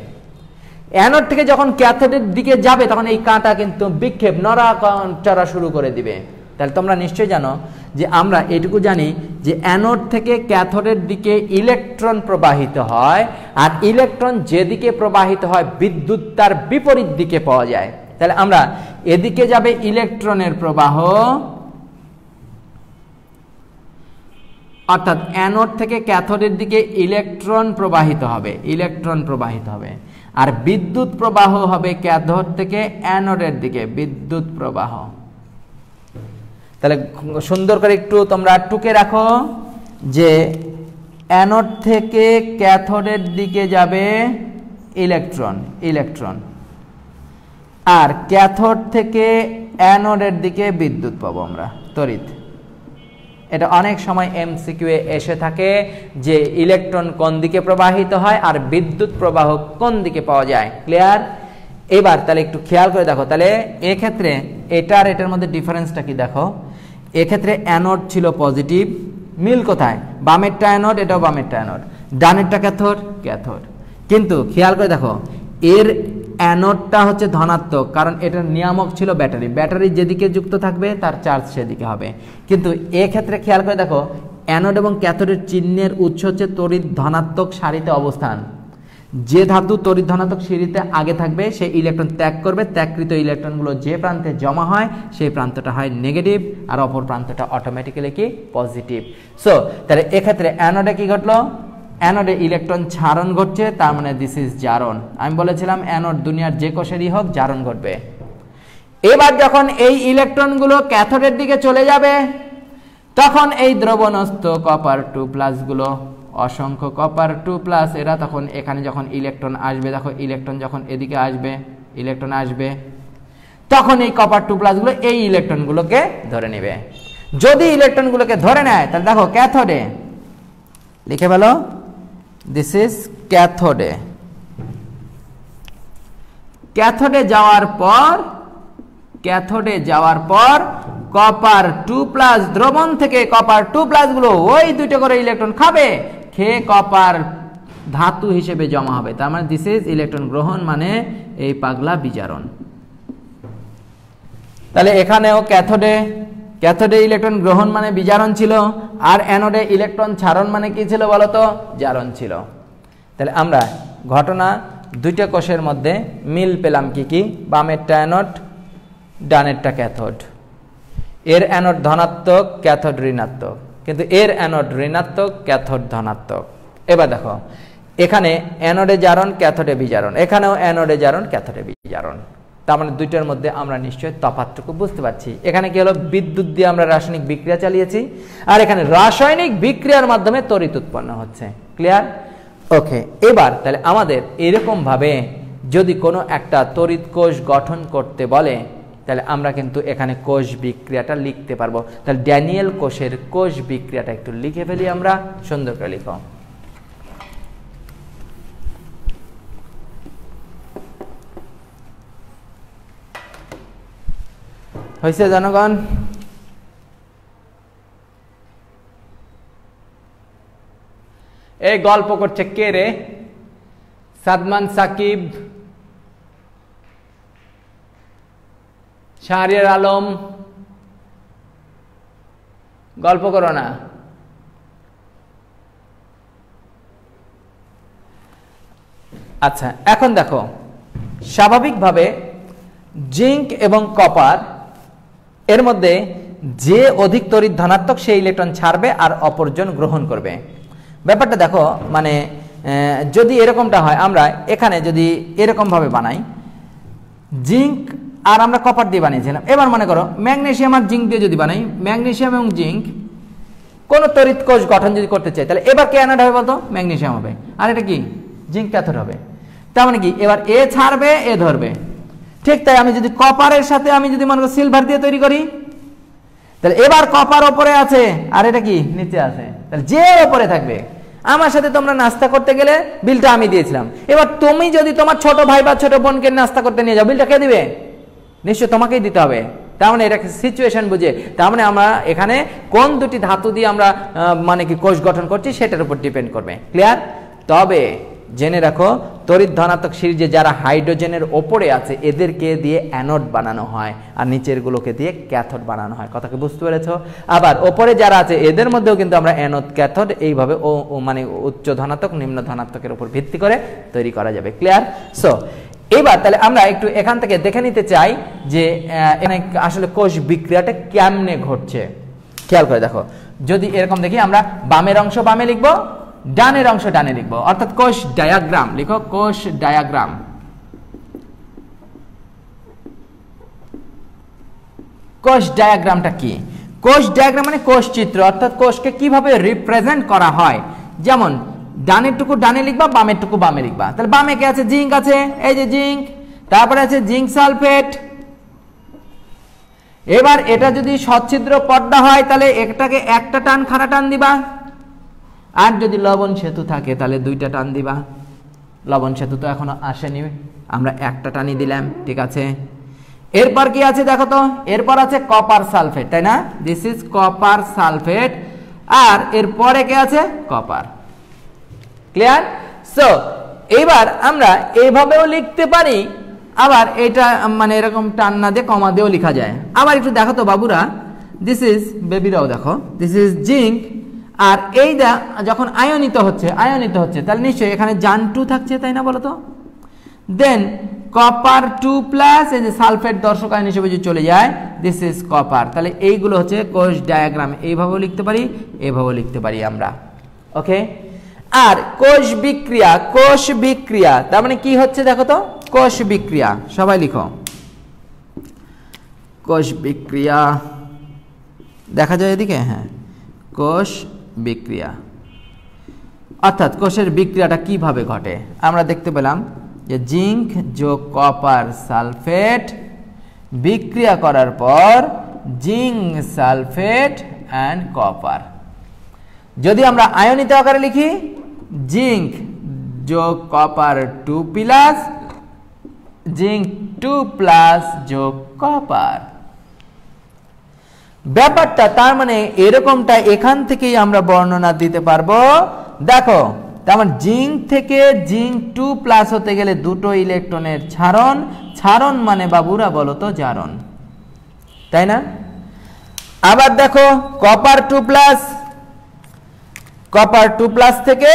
অ্যানোড থেকে যখন ক্যাথোডের দিকে যাবে, তখন এই কাঁটা কিন্তু বিক্ষেপ নড়াচড়া শুরু করে দিবে। তাহলে তোমরা নিশ্চয়ই জানো যে আমরা এটুকু জানি যে অ্যানোড থেকে ক্যাথোডের দিকে ইলেকট্রন প্রবাহিত হয়, আর ইলেকট্রন যেদিকে প্রবাহিত হয় বিদ্যুৎ তার বিপরীত দিকে পাওয়া যায়। তাহলে আমরা এদিকে যাবে ইলেকট্রনের প্রবাহ, অর্থাৎ অ্যানোড থেকে ক্যাথোডের দিকে ইলেকট্রন প্রবাহিত হবে, আর বিদ্যুৎ প্রবাহ হবে ক্যাথোড থেকে অ্যানোডের দিকে, বিদ্যুৎ প্রবাহ। তাহলে সুন্দর করে একটু তোমরা টুকে রাখো যে অ্যানোড থেকে ক্যাথোডের দিকে যাবে ইলেকট্রন, আর ক্যাথোড থেকে অ্যানোডের দিকে বিদ্যুৎ পাবো আমরা, তড়িৎ। এটা অনেক সময় এমসিকিউ এ এসে থাকে যে ইলেকট্রন কোন দিকে প্রবাহিত হয় আর বিদ্যুৎ প্রবাহ কোন দিকে পাওয়া যায়। ক্লিয়ার? এবার তাহলে একটু খেয়াল করে দেখো, তাহলে এক্ষেত্রে এটার মধ্যে ডিফারেন্সটা কি দেখো। এক্ষেত্রে অ্যানোড ছিল পজিটিভ, মিল কোথায়? বামেরটা অ্যানোড, এটাও বামেরটা অ্যানোড, ডানেরটা ক্যাথোড। কিন্তু খেয়াল করে দেখো এর অ্যানোডটা হচ্ছে ধনাত্মক, কারণ এটার নিয়ামক ছিল ব্যাটারি যেদিকে যুক্ত থাকবে তার চার্জ সেদিকে হবে। কিন্তু এক্ষেত্রে খেয়াল করে দেখো অ্যানোড এবং ক্যাথোডের চিহ্নের উৎস হচ্ছে তড়িৎ ধনাত্মক সারিতে অবস্থান। যে ধাতু তড়িৎ ধনাত্মক সারিতে আগে থাকবে সে ইলেকট্রন ত্যাগ করবে, ত্যাগকৃত ইলেকট্রনগুলো যে প্রান্তে জমা হয় সেই প্রান্তটা হয় নেগেটিভ, আর অপর প্রান্তটা অটোমেটিক্যালি কি পজিটিভ। সো তাহলে এক্ষেত্রে অ্যানোডে কি ঘটলো? অ্যানোডে ইলেকট্রন ছাড়ন ঘটছে, তার মানে দিস ইজ জারণ। আমি বলেছিলাম অ্যানোড দুনিয়ার যে কোষেরই হোক জারণ ঘটবে। এবার যখন এই ইলেকট্রনগুলো ক্যাথোডের দিকে চলে যাবে তখন এই দ্রবণস্থ কপার 2+ গুলো, অসংখ্য কপার 2+, এরা তখন এখানে যখন ইলেকট্রন আসবে, দেখো ইলেকট্রন যখন এদিকে আসবে তখন এই কপার 2+ গুলো এই ইলেকট্রনগুলোকে ধরে নেবে। যদি ইলেকট্রনগুলোকে ধরে নেয় তাহলে দেখো ক্যাথোডে লিখে ফেলো, দিস ইজ ক্যাথোডে। ক্যাথোডে যাওয়ার পর কপার 2+ দ্রবণ থেকে কপার 2+ গুলো ওই দুটো করে ইলেকট্রন খাবে, খেয়ে কপার ধাতু হিসেবে জমা হবে। তার মানে দিস ইজ ইলেকট্রন গ্রহণ, মানে এই পাগলা বিজারণ। তাহলে এখানেও ক্যাথোডে ইলেকট্রন গ্রহণ মানে বিজারণ ছিল, আর অ্যানোডে ইলেকট্রন ছাড়ন মানে কি ছিল বলতো? জারণ ছিল। তাহলে আমরা ঘটনা দুইটা কোষের মধ্যে মিল পেলাম কি? বামেরটা অ্যানোড, ডানেরটা ক্যাথোড। এর অ্যানোড ধনাত্মক, ক্যাথোড ঋণাত্মক, কিন্তু এর অ্যানোড ঋণাত্মক, ক্যাথোড ধনাত্মক। এবার দেখো এখানে অ্যানোডে জারণ, ক্যাথোডে বিজারণ, এখানেও অ্যানোডে জারণ, ক্যাথোডে বিজারণ। তার মানে দুইটার মধ্যে আমরা নিশ্চয়ই তফাৎটুকু বুঝতে পারছি। এখানে কি হলো? বিদ্যুৎ দিয়ে আমরা রাসায়নিক বিক্রিয়া চালিয়েছি, আর এখানে রাসায়নিক বিক্রিয়ার মাধ্যমে তড়িৎ উৎপন্ন হচ্ছে। ক্লিয়ার? ওকে। এবার তাহলে আমাদের এরকম ভাবে যদি কোনো একটা তড়িৎ কোষ গঠন করতে বলে তাহলে আমরা কিন্তু এখানে কোষ বিক্রিয়াটা লিখতে পারবো। তাহলে ড্যানিয়েল কোষের কোষ বিক্রিয়াটা একটু লিখে ফেলি আমরা। সুন্দর করে লিখো। হয়েছে জনগণ? এই গল্প করছে কে রে? সাদমান সাকিব, শাহরিয়ার আলম, গল্প করো না। আচ্ছা, এখন দেখো স্বাভাবিকভাবে জিঙ্ক এবং কপার এর মধ্যে যে অধিক তড়িৎ ধনাত্মক সেই ইলেকট্রন ছাড়বে আর অপরজন গ্রহণ করবে। ব্যাপারটা দেখো, মানে যদি এরকমটা হয়, আমরা এখানে যদি এরকম ভাবে বানাই, জিঙ্ক আর আমরা কপার দিয়ে বানিয়েছিলাম। এবার মনে করো ম্যাগনেসিয়াম আর জিঙ্ক দিয়ে যদি বানাই, ম্যাগনেসিয়াম এবং জিঙ্ক কোনো তড়িৎ কোষ গঠন যদি করতে চাই, তাহলে এবার কে অ্যানোড হবে বলতো? ম্যাগনেসিয়াম হবে, আর এটা কি? জিঙ্ক ক্যাথোড হবে। তার মানে কি এবার এ ছাড়বে, এ ধরবে। ঠিক তাই আমি যদি কপারের সাথে আমি যদি মনে করো সিলভার দিয়ে তৈরি করি, তাহলে এবার কপার ওপরে আছে আর এটা কি নিচে আছে, তাহলে যে ওপরে থাকবে। আমার সাথে তোমরা নাস্তা করতে গেলে বিলটা আমি দিয়েছিলাম, এবার তুমি যদি তোমার ছোট ভাই বা ছোট বোনকে নাস্তা করতে নিয়ে যাও, বিলটা কে দিবে? নিশ্চয় তোমাকেই দিতে হবে। তার মানে এটা সিচুয়েশন বুঝে, তার মানে আমরা এখানে কোন দুটি ধাতু দিয়ে আমরা মানে কি কোষ গঠন করছি সেটার উপর ডিপেন্ড করবে। ক্লিয়ার? তবে জেনে রাখো তড়িৎ ধনাত্মক সিরিজে যারা হাইড্রোজেনের ওপরে আছে এদেরকে দিয়ে অ্যানোড বানানো হয় আর নিচেরগুলোকে দিয়ে ক্যাথোড বানানো হয়। কথাকে বুঝতে পেরেছ? আবার ওপরে যারা আছে এদের মধ্যেও কিন্তু আমরা অ্যানোড ক্যাথোড এইভাবে মানে উচ্চ ধনাত্মক নিম্ন ধনাত্মকের উপর ভিত্তি করে তৈরি করা যাবে। ক্লিয়ার? সো এবার তাহলে আমরা একটু এখান থেকে দেখে নিতে চাই যে আসলে কোষ বিক্রিয়াটা কেমনে ঘটছে। খেয়াল করে দেখো, যদি এরকম দেখি আমরা বামের অংশ বামে লিখবো, ডানের অংশ ডানে লিখবো, অর্থাৎ কোষ ডায়াগ্রাম লিখো, কোষ ডায়াগ্রাম। কোষ ডায়াগ্রামটা কি? কোষ ডায়াগ্রাম মানে কোষ চিত্র, অর্থাৎ কোষকে কিভাবে রিপ্রেজেন্ট করা হয়। যেমন ডানের টুকু ডানে লিখবা, বামের টুকু বামে লিখবা। তাহলে বামে কি আছে? জিঙ্ক আছে, এই যে জিঙ্ক, তারপরে আছে জিঙ্ক সালফেট। এবার এটা যদি সচ্ছিদ্র পর্দা হয় তাহলে এটাকে একটা টান খাড়া টান দিবা, আর যদি লবণ সেতু থাকে তাহলে দুইটা টান দিবা। লবণ সেতু তো এখনো আসেনি, আমরা একটা টানই দিলাম, ঠিক আছে। এরপর কি আছে দেখো তো, এরপর আছে কপার সালফেট, তাই না? দিস ইজ কপার সালফেট, আর এরপরে কি আছে? কপার। ক্লিয়ার? সো এবার আমরা এইভাবেও লিখতে পারি, আবার এটা মানে এরকম টান না দিয়ে কমা দিয়েও লেখা যায়। আবার একটু দেখো তো বাবুরা, দিস ইজ, বেবিরাও দেখো, দিস ইজ জিঙ্ক, আর এই যখন আয়নিত হচ্ছে তাহলে নিশ্চয়ই এখানে জান 2 থাকছে, তাই না? বলো তো। দেন কপার 2 প্লাস, এই যে সালফেট দর্শক আয়ন হিসেবে যদি চলে যায়, দিস ইজ কপার। তাহলে এইগুলো হচ্ছে কোষ ডায়াগ্রাম। এইভাবেও লিখতে পারি, এভাবেও লিখতে পারি আমরা। ওকে। আর কোষ বিক্রিয়া তার মানে কি হচ্ছে দেখো তো, কোষ বিক্রিয়া, সবাই লিখো কোষ বিক্রিয়া। দেখা যায় এদিকে, হ্যাঁ, কোষ বিক্রিয়া অর্থাৎ কোষের বিক্রিয়াটা কিভাবে ঘটে। আমরা দেখতে পেলাম যে জিঙ্ক যোগ কপার সালফেট বিক্রিয়া করার পর জিঙ্ক সালফেট অ্যান্ড কপার। যদি আমরা আয়নিত আকারে লিখি, জিঙ্ক যোগ কপার 2 প্লাস, জিঙ্ক 2 প্লাস যোগ কপার। ব্যাপারটা তার মানে এরকমটা এখান থেকেই আমরা বর্ণনা দিতে পারবো। দেখো, তার মানে জিঙ্ক থেকে জিঙ্ক 2 প্লাস হতে গেলে দুটো ইলেকট্রনের ছাড়ন মানে বাবুরা বলো তো জারণ, তাই না? আবার দেখো কপার 2 প্লাস থেকে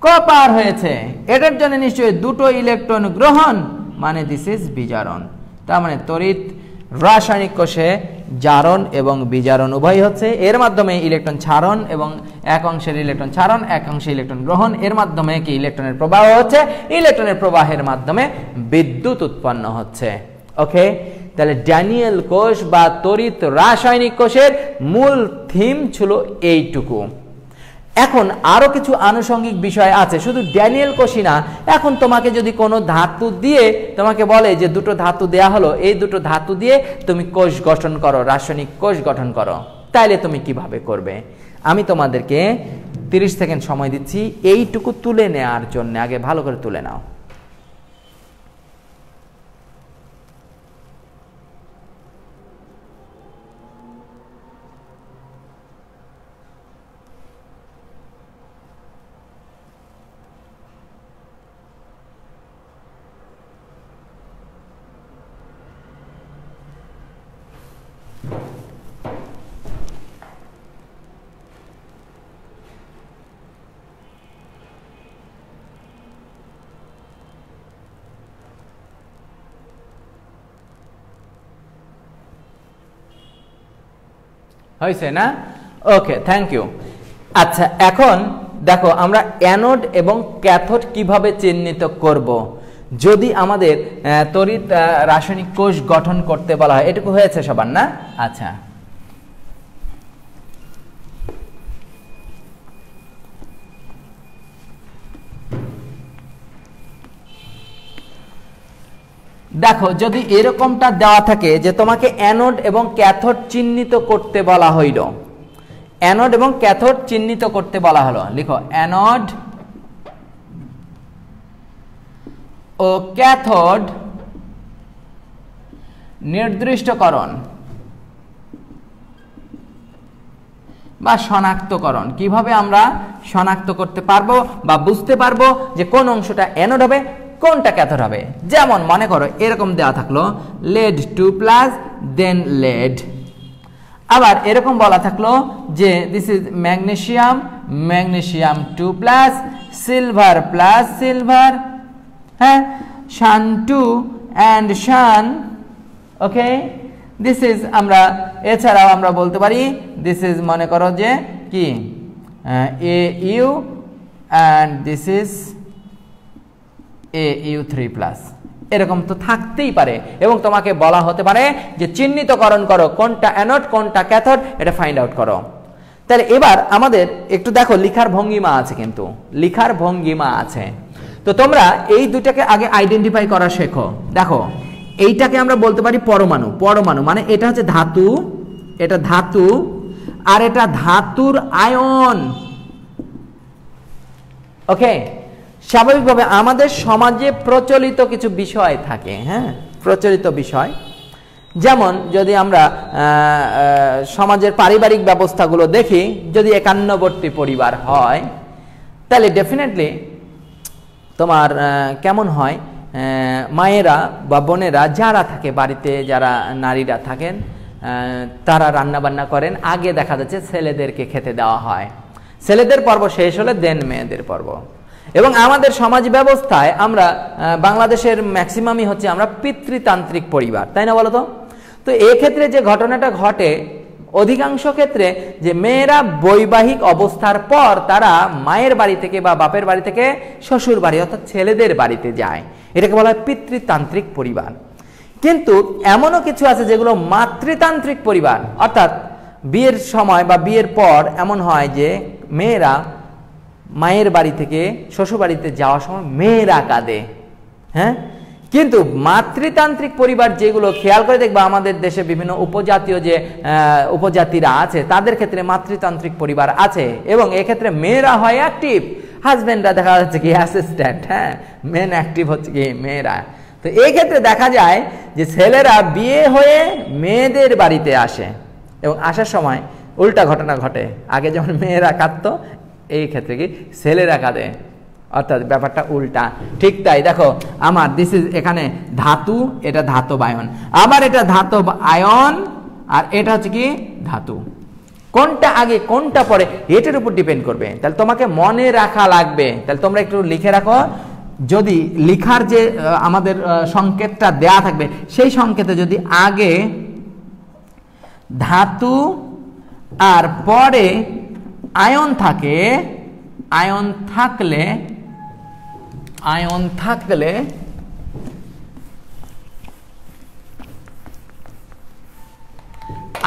কপার হয়েছে, এটার জন্য নিশ্চয়ই দুটো ইলেকট্রন গ্রহণ, মানে দিস ইজ বিজারণ। তার মানে তড়িৎ রাসায়নিক কোষে জারণ এবং বিজারণ উভয় হচ্ছে। এর মাধ্যমে ইলেকট্রন ছাড়ন এবং এক অংশের ইলেকট্রন ছাড়ন, এক অংশে ইলেকট্রন গ্রহণ, এর মাধ্যমে কি ইলেকট্রনের প্রবাহ হচ্ছে, ইলেকট্রনের প্রবাহের মাধ্যমে বিদ্যুৎ উৎপন্ন হচ্ছে। ওকে। তাহলে ড্যানিয়েল কোষ বা তড়িৎ রাসায়নিক কোষের মূল থিম ছিল এইটুকু। এখন আরো কিছু আনুষঙ্গিক বিষয় আছে, শুধু ড্যানিয়েল কোষই না। এখন তোমাকে যদি কোনো ধাতু দিয়ে তোমাকে বলে যে দুটো ধাতু দেয়া হলো, এই দুটো ধাতু দিয়ে তুমি কোষ গঠন করো, রাসায়নিক কোষ গঠন করো, তাইলে তুমি কিভাবে করবে? আমি তোমাদেরকে 30 সেকেন্ড সময় দিচ্ছি এইটুকু তুলে নেওয়ার জন্য। আগে ভালো করে তুলে নাও। হয়েছে না? ওকে, থ্যাংক ইউ। আচ্ছা, এখন দেখো আমরা অ্যানোড এবং ক্যাথোড কিভাবে চিহ্নিত করব যদি আমাদের তড়িৎ রাসায়নিক কোষ গঠন করতে বলা হয়। এটুকু হয়েছে সবার না? আচ্ছা, দেখো যদি এরকমটা দেওয়া থাকে যে তোমাকে অ্যানোড এবং ক্যাথোড চিহ্নিত করতে বলা হইল, অ্যানোড এবং ক্যাথোড চিহ্নিত করতে বলা হলো, লিখো অ্যানোড ও ক্যাথোড নির্দিষ্টকরণ। বা শনাক্তকরণ, কিভাবে আমরা শনাক্ত করতে পারবো বা বুঝতে পারবো যে কোন অংশটা অ্যানোড হবে কোনটা ক্যাথোড হবে। যেমন মনে করো এরকম দেওয়া থাকলো lead 2+ দেন lead, আবার এরকম বলা থাকলো যে this is magnesium 2+ silver plus silver, হ্যাঁ, শান 2 অ্যান্ড শান, ওকে, দিস ইজ আমরা এছাড়াও আমরা বলতে পারি দিস ইজ মনে করো যে কি AU and this is AU3+, এরকম তো থাকতেই পারে এবং তোমাকে বলা হতে পারে যে চিহ্নিতকরণ করো কোনটা অ্যানোড কোনটা ক্যাথোড, এটা ফাইন্ড আউট করো। তাহলে এবার আমাদের একটু দেখো লিখার ভঙ্গিমা আছে, কিন্তু লিখার ভঙ্গিমা আছে, তো তোমরা এই দুটাকে আগে আইডেন্টিফাই করা শেখো। দেখো এইটাকে আমরা বলতে পারি পরমাণু, পরমাণু মানে এটা হচ্ছে ধাতু, এটা ধাতু, আর এটা ধাতুর আয়ন, ওকে। স্বাভাবিকভাবে আমাদের সমাজে প্রচলিত কিছু বিষয় থাকে, হ্যাঁ, প্রচলিত বিষয়, যেমন যদি আমরা সমাজের পারিবারিক ব্যবস্থাগুলো দেখি, যদি একান্নবর্তী পরিবার হয় তাহলে ডেফিনেটলি তোমার কেমন হয়, মায়েরা বা বোনেরা যারা থাকে বাড়িতে, যারা নারীরা থাকেন তারা রান্নাবান্না করেন, আগে দেখা যাচ্ছে ছেলেদেরকে খেতে দেওয়া হয়, ছেলেদের পর্ব শেষ হলে দেন মেয়েদের পর্ব। এবং আমাদের সমাজ ব্যবস্থায় আমরা বাংলাদেশের ম্যাক্সিমামই হচ্ছে আমরা পিতৃতান্ত্রিক পরিবার, তাই না বলো তো? তো এক্ষেত্রে যে ঘটনাটা ঘটে অধিকাংশ ক্ষেত্রে যে মেয়েরা বৈবাহিক অবস্থার পর তারা মায়ের বাড়ি থেকে বা বাপের বাড়ি থেকে শ্বশুর বাড়ি অর্থাৎ ছেলেদের বাড়িতে যায়, এটাকে বলা হয় পিতৃতান্ত্রিক পরিবার। কিন্তু এমনও কিছু আছে যেগুলো মাতৃতান্ত্রিক পরিবার, অর্থাৎ বিয়ের সময় বা বিয়ের পর এমন হয় যে মেয়েরা মায়ের বাড়ি থেকে শ্বশুর বাড়িতে যাওয়ার সময় মেয়েরা কাঁদে, হ্যাঁ। কিন্তু মাতৃতান্ত্রিক পরিবার যেগুলো খেয়াল করে দেখবা আমাদের দেশে বিভিন্ন উপজাতীয় যে উপজাতিরা আছে তাদের ক্ষেত্রে মাতৃতান্ত্রিক পরিবার আছে এবং এক্ষেত্রে মেয়েরা হয় অ্যাক্টিভ, হাজবেন্ডরা দেখা যাচ্ছে কি অ্যাসিস্ট্যান্ট, হ্যাঁ, মেন অ্যাক্টিভ হচ্ছে কি মেয়েরা। তো এই ক্ষেত্রে দেখা যায় যে ছেলেরা বিয়ে হয়ে মেয়েদের বাড়িতে আসে এবং আসার সময় উল্টা ঘটনা ঘটে, আগে যেমন মেয়েরা কাঁদতো এই ক্ষেত্রে কি ছেলেরা কাঁদে, অর্থাৎ ব্যাপারটা উল্টা। ঠিক তাই দেখো আমার দিস ইজ এখানে ধাতু, এটা ধাতব আয়ন, আবার এটা ধাতব আয়ন আর এটা হচ্ছে কি ধাতু। কোনটা আগে কোনটা পরে এটার উপর ডিপেন্ড করবে, তাহলে তোমাকে মনে রাখা লাগবে। তাহলে তোমরা একটু লিখে রাখো, যদি লিখার যে আমাদের সংকেতটা দেয়া থাকবে সেই সংকেতে যদি আগে ধাতু আর পরে আয়ন থাকে, আয়ন থাকলে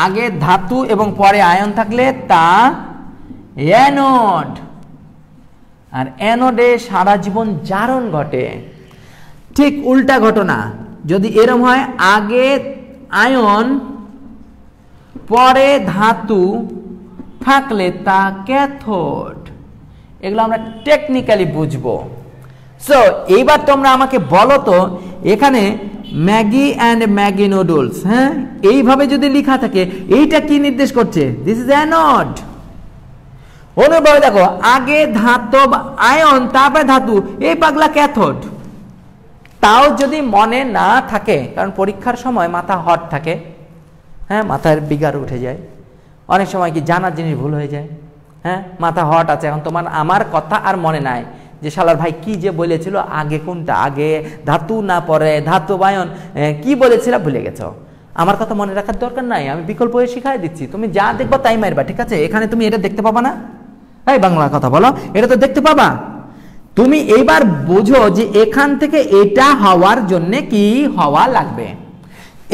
আগে ধাতু এবং পরে আয়ন থাকলে তা অ্যানোড, আর অ্যানোডে সারা জীবন জারণ ঘটে। ঠিক উল্টা ঘটনা যদি এরম হয় আগে আয়ন পরে ধাতু থাকলে তা ক্যাথোড, এগুলো আমরা টেকনিক্যালি বুঝবো। সো এইবার তোমরা আমাকে বলো তো এখানে ম্যাগি অ্যান্ড ম্যাগি নুডলস, হ্যাঁ, এইভাবে যদি লেখা থাকে এইটা কি নির্দেশ করছে? This is anode. অনুভাবে দেখো আগে ধাতব আয়ন তারপরে ধাতু, এই পাগলা ক্যাথোড। তাও যদি মনে না থাকে, কারণ পরীক্ষার সময় মাথা হট থাকে, হ্যাঁ, মাথার বিগার উঠে যায়, অনেক সময় কি জানার জিনিস ভুল হয়ে যায়, হ্যাঁ, মাথা হট আছে, এখন তোমার আমার কথা আর মনে নাই যে শালার ভাই কি যে বলেছিল, আগে কোনটা, আগে ধাতু না পরে ধাতু বায়ন, কি বলেছিল ভুলে গেছো। আমার কথা মনে রাখার দরকার নাই, আমি বিকল্প শিখাই দিচ্ছি, তুমি যা দেখবা তাই মারবা, ঠিক আছে? এখানে তুমি এটা দেখতে পাবা না, এই বাংলা কথা বলো, এটা তো দেখতে পাবা। তুমি এইবার বুঝো যে এখান থেকে এটা হওয়ার জন্য কি হওয়া লাগবে,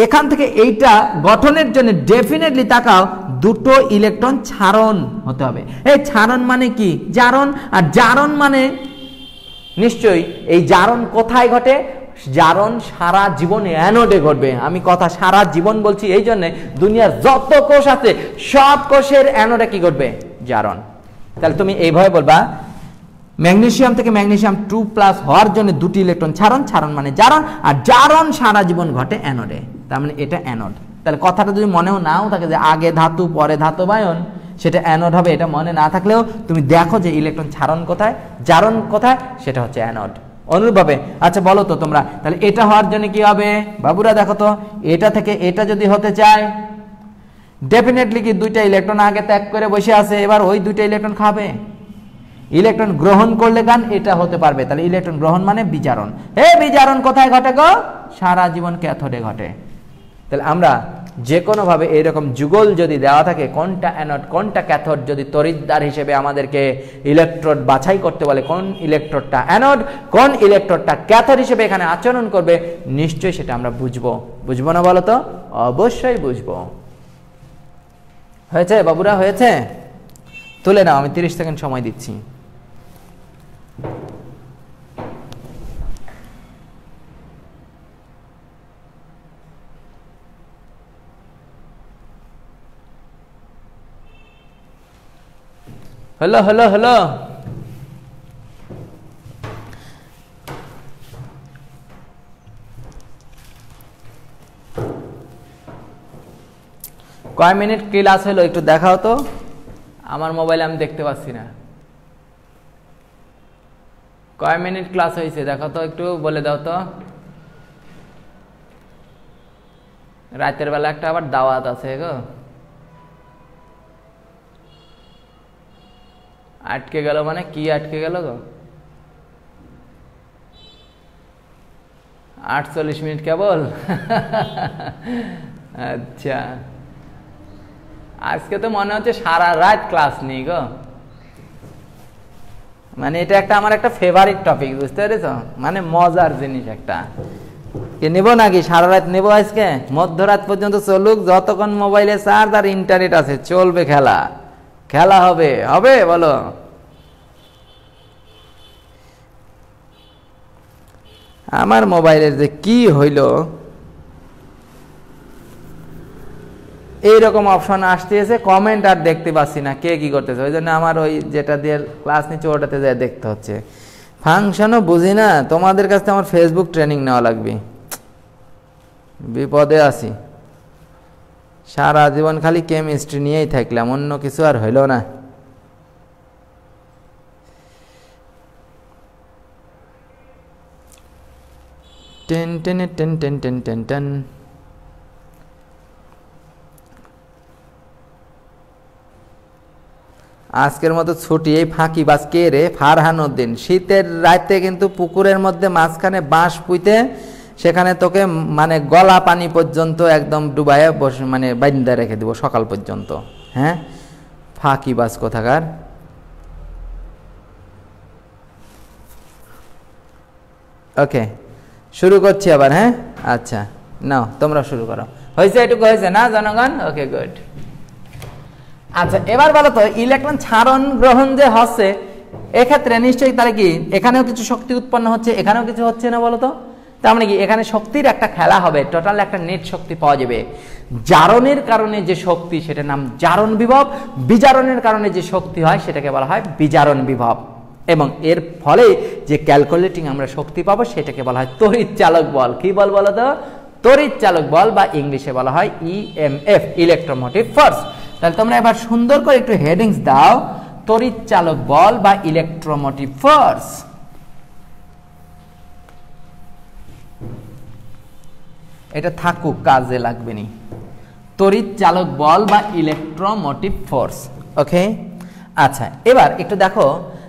এখান থেকে এইটা গঠনের জন্য ডেফিনেটলি তাকাও দুটো ইলেকট্রন ছাড়ন হতে হবে। এই ছাড়ন মানে কি? জারণ। আর জারণ মানে নিশ্চয়ই এই জারণ কোথায় ঘটে? জারণ সারা জীবন অ্যানোডে ঘটবে। আমি কথা সারা জীবন বলছি এই জন্য, দুনিয়ার যত কোষ আছে সব কোষের অ্যানোডে কি ঘটবে? জারণ। তাহলে তুমি এইভাবে বলবা ম্যাগনেসিয়াম থেকে ম্যাগনেসিয়াম 2+ হওয়ার জন্য দুটি ইলেকট্রন ছাড়ন, ছাড়ন মানে জারণ, আর জারণ সারা জীবন ঘটে অ্যানোডে, তার মানে এটা অ্যানোড। তাহলে কথাটা যদি মনেও নাও থাকে যে আগে ধাতু পরে ধাতব আয়ন, সেটা অ্যানোড হবে। এটা মনে না থাকলেও তুমি দেখো যে ইলেকট্রন ছাড়ন কোথায়, জারণ কোথায়, সেটা হচ্ছে অ্যানোড। অনুরূপভাবে আচ্ছা বলো তো তোমরা, তাহলে এটা হওয়ার জন্য কি হবে বাবুরা? দেখো তো, এটা থেকে এটা যদি হতে চায়, ডেফিনেটলি কি দুইটা ইলেকট্রন আগে ত্যাগ করে বসে আছে, এবার ওই দুইটা ইলেকট্রন খাবে। ইলেকট্রন গ্রহণ করলে গান এটা হতে পারবে, তাহলে ইলেকট্রন গ্রহণ মানে বিজারণ। বিজারণ কোথায় ঘটে গো? সারা জীবন ক্যাথোডে ঘটে। তাহলে আমরা যে কোনো ভাবে এইরকম যুগল যদি দেওয়া থাকে, কোনটা অ্যানোড কোনটা ক্যাথোড, যদি তড়িৎদ্বার হিসেবে আমাদেরকে ইলেকট্রোড বাছাই করতে বলে, কোন ইলেকট্রোডটা অ্যানোড কোন ইলেকট্রোডটা ক্যাথোড হিসেবে এখানে আচরণ করবে, নিশ্চয়ই সেটা আমরা বুঝবো। বুঝবো না বলো তো? অবশ্যই বুঝবো। হয়েছে বাবুরা? হয়েছে? তুলে নাও, আমি 30 সেকেন্ড সময় দিচ্ছি। হ্যালো হ্যালো হ্যালো, কয় মিনিট ক্লাস হলো একটু দেখাও তো, আমার মোবাইলে আমি দেখতে পাচ্ছি না। কয় মিনিট ক্লাস হয়েছে দেখাও তো, একটু বলে দাও তো। রাতের বেলা একটা আবার দাওয়াত আছে গো। আটকে গেল মানে কি আটকে গেল গো? 48 মিনিট কেবল? আচ্ছা, আজকে তো মনে হচ্ছে সারা রাত ক্লাস নেই গো। মানে এটা একটা আমার একটা ফেভারিট টপিক, বুঝতে পেরেছ? মানে মজার জিনিস একটা। নেব নাকি সারা রাত নেব আজকে? মধ্যরাত পর্যন্ত চলুক, যতক্ষণ মোবাইলে চার্জ আর ইন্টারনেট আছে চলবে খেলা। খেলা হবে হবে বলো? আমার মোবাইলের যে কি হইল, এইরকম অপশন আসতেছে, কমেন্ট আর দেখতে পাচ্ছি না কে কি করতেছে। ওই জন্য আমার ওই যেটা দিয়ে ক্লাস নিচ্ছে ওটাতে যায় দেখতে হচ্ছে। ফাংশনও বুঝি না, তোমাদের কাছ থেকে আমার ফেসবুক ট্রেনিং নেওয়া লাগবে। বিপদে আছি, সারা জীবন খালি কেমিস্ট্রি নিয়েই থাকলাম, অন্য কিছু আর হইল না। Ten ten ten ten ten ten ten. আজকের মতো ছুটি। এই ফাঁকি বাস কে রে? ফারহান উদ্দিন। শীতের রাতে কিন্তু পুকুরের মধ্যে মাঝখানে বাঁশ পুঁতে সেখানে তোকে মানে গলা পানি পর্যন্ত একদম ডুবাইয়া বসে মানে বাইন্দা রেখে দিব সকাল পর্যন্ত। হ্যাঁ, ফাঁকি বাস কোথাকার। ওকে, শুরু করছি আবার। হ্যাঁ আচ্ছা, নাও তোমরা শুরু করো। হয়েছে? এটুকু হয়েছে না জনগণ? Okay good. আচ্ছা এবার বলো তো, ইলেকট্রন ছাড়ন গ্রহণ যে হচ্ছে, এক্ষেত্রে নিশ্চয়ই তাহলে কি এখানেও কিছু শক্তি উৎপন্ন হচ্ছে, এখানেও কিছু হচ্ছে না বলো তো? তার মানে কি এখানে শক্তির একটা খেলা হবে, টোটাল একটা নেট শক্তি পাওয়া যাবে। জারণের কারণে যে শক্তি সেটার নাম জারণ বিভব, বিজারণের কারণে যে শক্তি হয় সেটাকে বলা হয় বিজারণ বিভব, এবং এর ফলে যে ক্যালকুলেটিং আমরা শক্তি পাবো সেটাকে বলা হয় তড়িৎ চালক বল। কি বল বলো তো? তড়িৎ চালক বল, বা ইংলিশে বলা হয় ইএমএফ, ইলেকট্রোমোটিভ ফোর্স। তাহলে তোমরা এবার সুন্দর করে একটু হেডিংস দাও, তড়িৎ চালক বল বা ইলেকট্রোমোটিভ ফোর্স। এটা থাকুক, কাজে লাগবে নি। তড়িৎ চালক বল বা ইলেকট্রোমোটিভ ফোর্স। ওকে, আচ্ছা এবার একটু দেখো,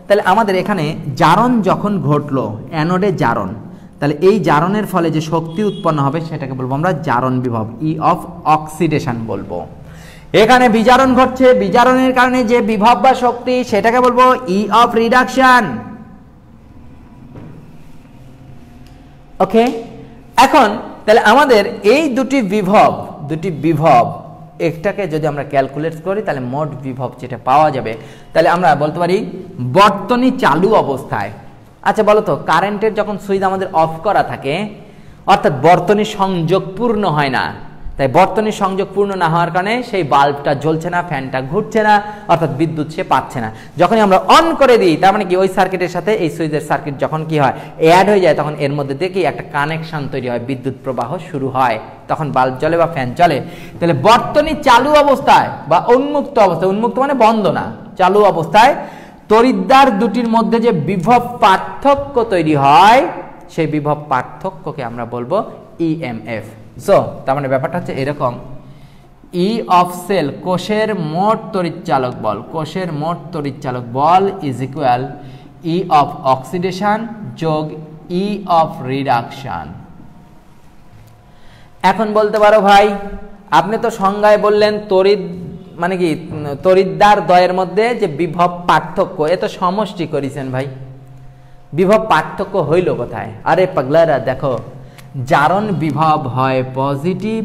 তাহলে আমাদের এখানে জারণ যখন ঘটলো, অ্যানোডে জারণ, তাহলে এই জারণের ফলে যে শক্তি উৎপন্ন হবে সেটাকে বলবো আমরা জারণ বিভব, ই অফ অক্সিডেশন বলবো। এখানে বিজারণ ঘটছে, বিজারণের কারণে যে বিভব বা শক্তি সেটাকে বলবো ই অফ রিডাকশন। ওকে, এখন তাহলে আমাদের এই দুটি বিভব একটাকে যদি আমরা ক্যালকুলেট করি তাহলে মোট বিভব যেটা পাওয়া যাবে, তাহলে আমরা বলতে পারি বর্তনী চালু অবস্থায়। আচ্ছা বলো তো, কারেন্টের যখন সুইচ আমাদের অফ করা থাকে, অর্থাৎ বর্তনী সংযোগ পূর্ণ হয় না, তাই বর্তনীর সংযোগ পূর্ণ না হওয়ার কারণে সেই বাল্বটা জ্বলছে না, ফ্যানটা ঘুরছে না, অর্থাৎ বিদ্যুৎ সে পাচ্ছে না। যখনই আমরা অন করে দিই, তার মানে কি ওই সার্কিটের সাথে এই সুইচের সার্কিট যখন কি হয় অ্যাড হয়ে যায়, তখন এর মধ্যে থেকে একটা কানেকশন তৈরি হয়, বিদ্যুৎ প্রবাহ শুরু হয়, তখন বাল্ব জ্বলে বা ফ্যান চলে। তাহলে বর্তনী চালু অবস্থায় বা উন্মুক্ত অবস্থায়, উন্মুক্ত মানে বন্ধ না, চালু অবস্থায় তড়িৎদ্বার দুটির মধ্যে যে বিভব পার্থক্য তৈরি হয়, সেই বিভব পার্থক্যকে আমরা বলবো ইএমএফ। সো তার মানে ব্যাপারটা হচ্ছে এরকম, ই অফ সেল কোষের মোট তড়িৎচালক বল, কোষের মোট তড়িৎচালক বল is equal E of oxidation যোগ ই অফ রিডাকশন। এখন বলতে পারো ভাই আপনি তো সংজ্ঞায় বললেন তড়িৎ মানে কি তড়িৎদ্বার দ্বয়ের মধ্যে যে বিভব পার্থক্য, এ তো সমষ্টি করেছেন ভাই, বিভব পার্থক্য হইল কোথায়? আরে পাগলারা দেখো, জারণ বিভব হয় পজিটিভ,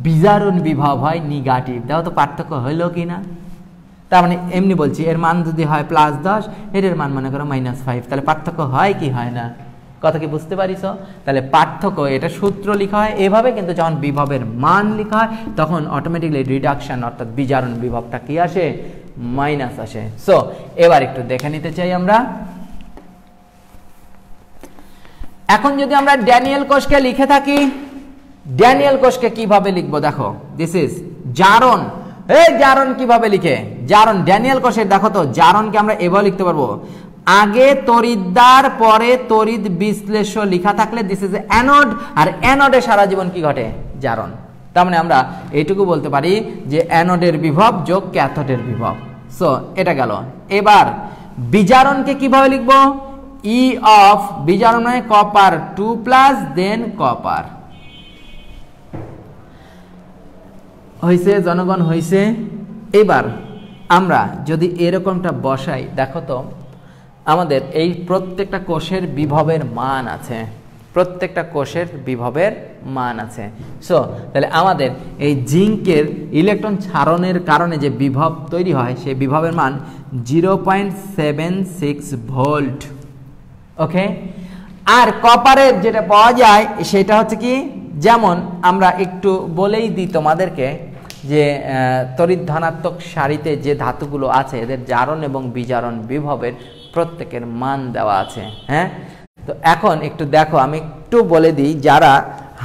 বিজারণ বিভব হয় নেগেটিভ, দেখো তো পার্থক্য হইল কি না? তার মানে এমনি বলছি, এর মান যদি হয় +10, এর মান মনে করো -5, তাহলে পার্থক্য হয় কি হয় না? কথা কি বুঝতে পারিস? তাহলে পার্থক্য এটা সূত্র লেখা হয় এভাবে, কিন্তু যখন বিভবের মান লেখা হয় তখন অটোমেটিকলি রিডাকশন অর্থাৎ বিজারণ বিভবটা কি আসে? মাইনাস আসে। সো এবার একটু দেখে নিতে চাই আমরা। এখন যদি আমরা ড্যানিয়েল কোষকে লিখে থাকি, ড্যানিয়েল কোষকে কিভাবে লিখবো দেখো, দিস ইজ জারণ। এই জারণ কিভাবে লিখে? জারণ ড্যানিয়েল কোষের দেখো তো, জারণকে আমরা এভাবে লিখতে পারবো, আগে তড়িৎদ্বার পরে তড়িৎ বিশ্লেষ্য লেখা থাকলে দিস ইজ অ্যানোড, আর অ্যানোডে সারা জীবন কি ঘটে? জারণ। তার মানে আমরা এইটুকু বলতে পারি যে অ্যানোডের বিভব যোগ ক্যাথোডের বিভব। সো এটা গেল। এবার বিজারণকে কিভাবে লিখবো? ই অফ বিজারণ মানে কপার 2+ দেন কপার। হইছে জনগণ, হইছে। এবার আমরা যদি এরকমটা বসাই, দেখো তো আমাদের এই প্রত্যেকটা কোষের বিভবের মান আছে, প্রত্যেকটা কোষের বিভবের মান আছে। সো তাহলে আমাদের এই জিঙ্কের ইলেকট্রন ছাড়নের কারণে যে বিভব তৈরি হয়, সেই বিভবের মান 0.76 ভোল্ট। ওকে, আর কপারের যেটা পাওয়া যায় সেটা হচ্ছে কি, যেমন আমরা একটু বলেই দিই তোমাদেরকে যে তড়িৎ ধনাত্মক সারিতে যে ধাতুগুলো আছে এদের জারণ এবং বিজারণ বিভবের প্রত্যেকের মান দেওয়া আছে। হ্যাঁ, তো এখন একটু দেখো, আমি একটু বলে দিই, যারা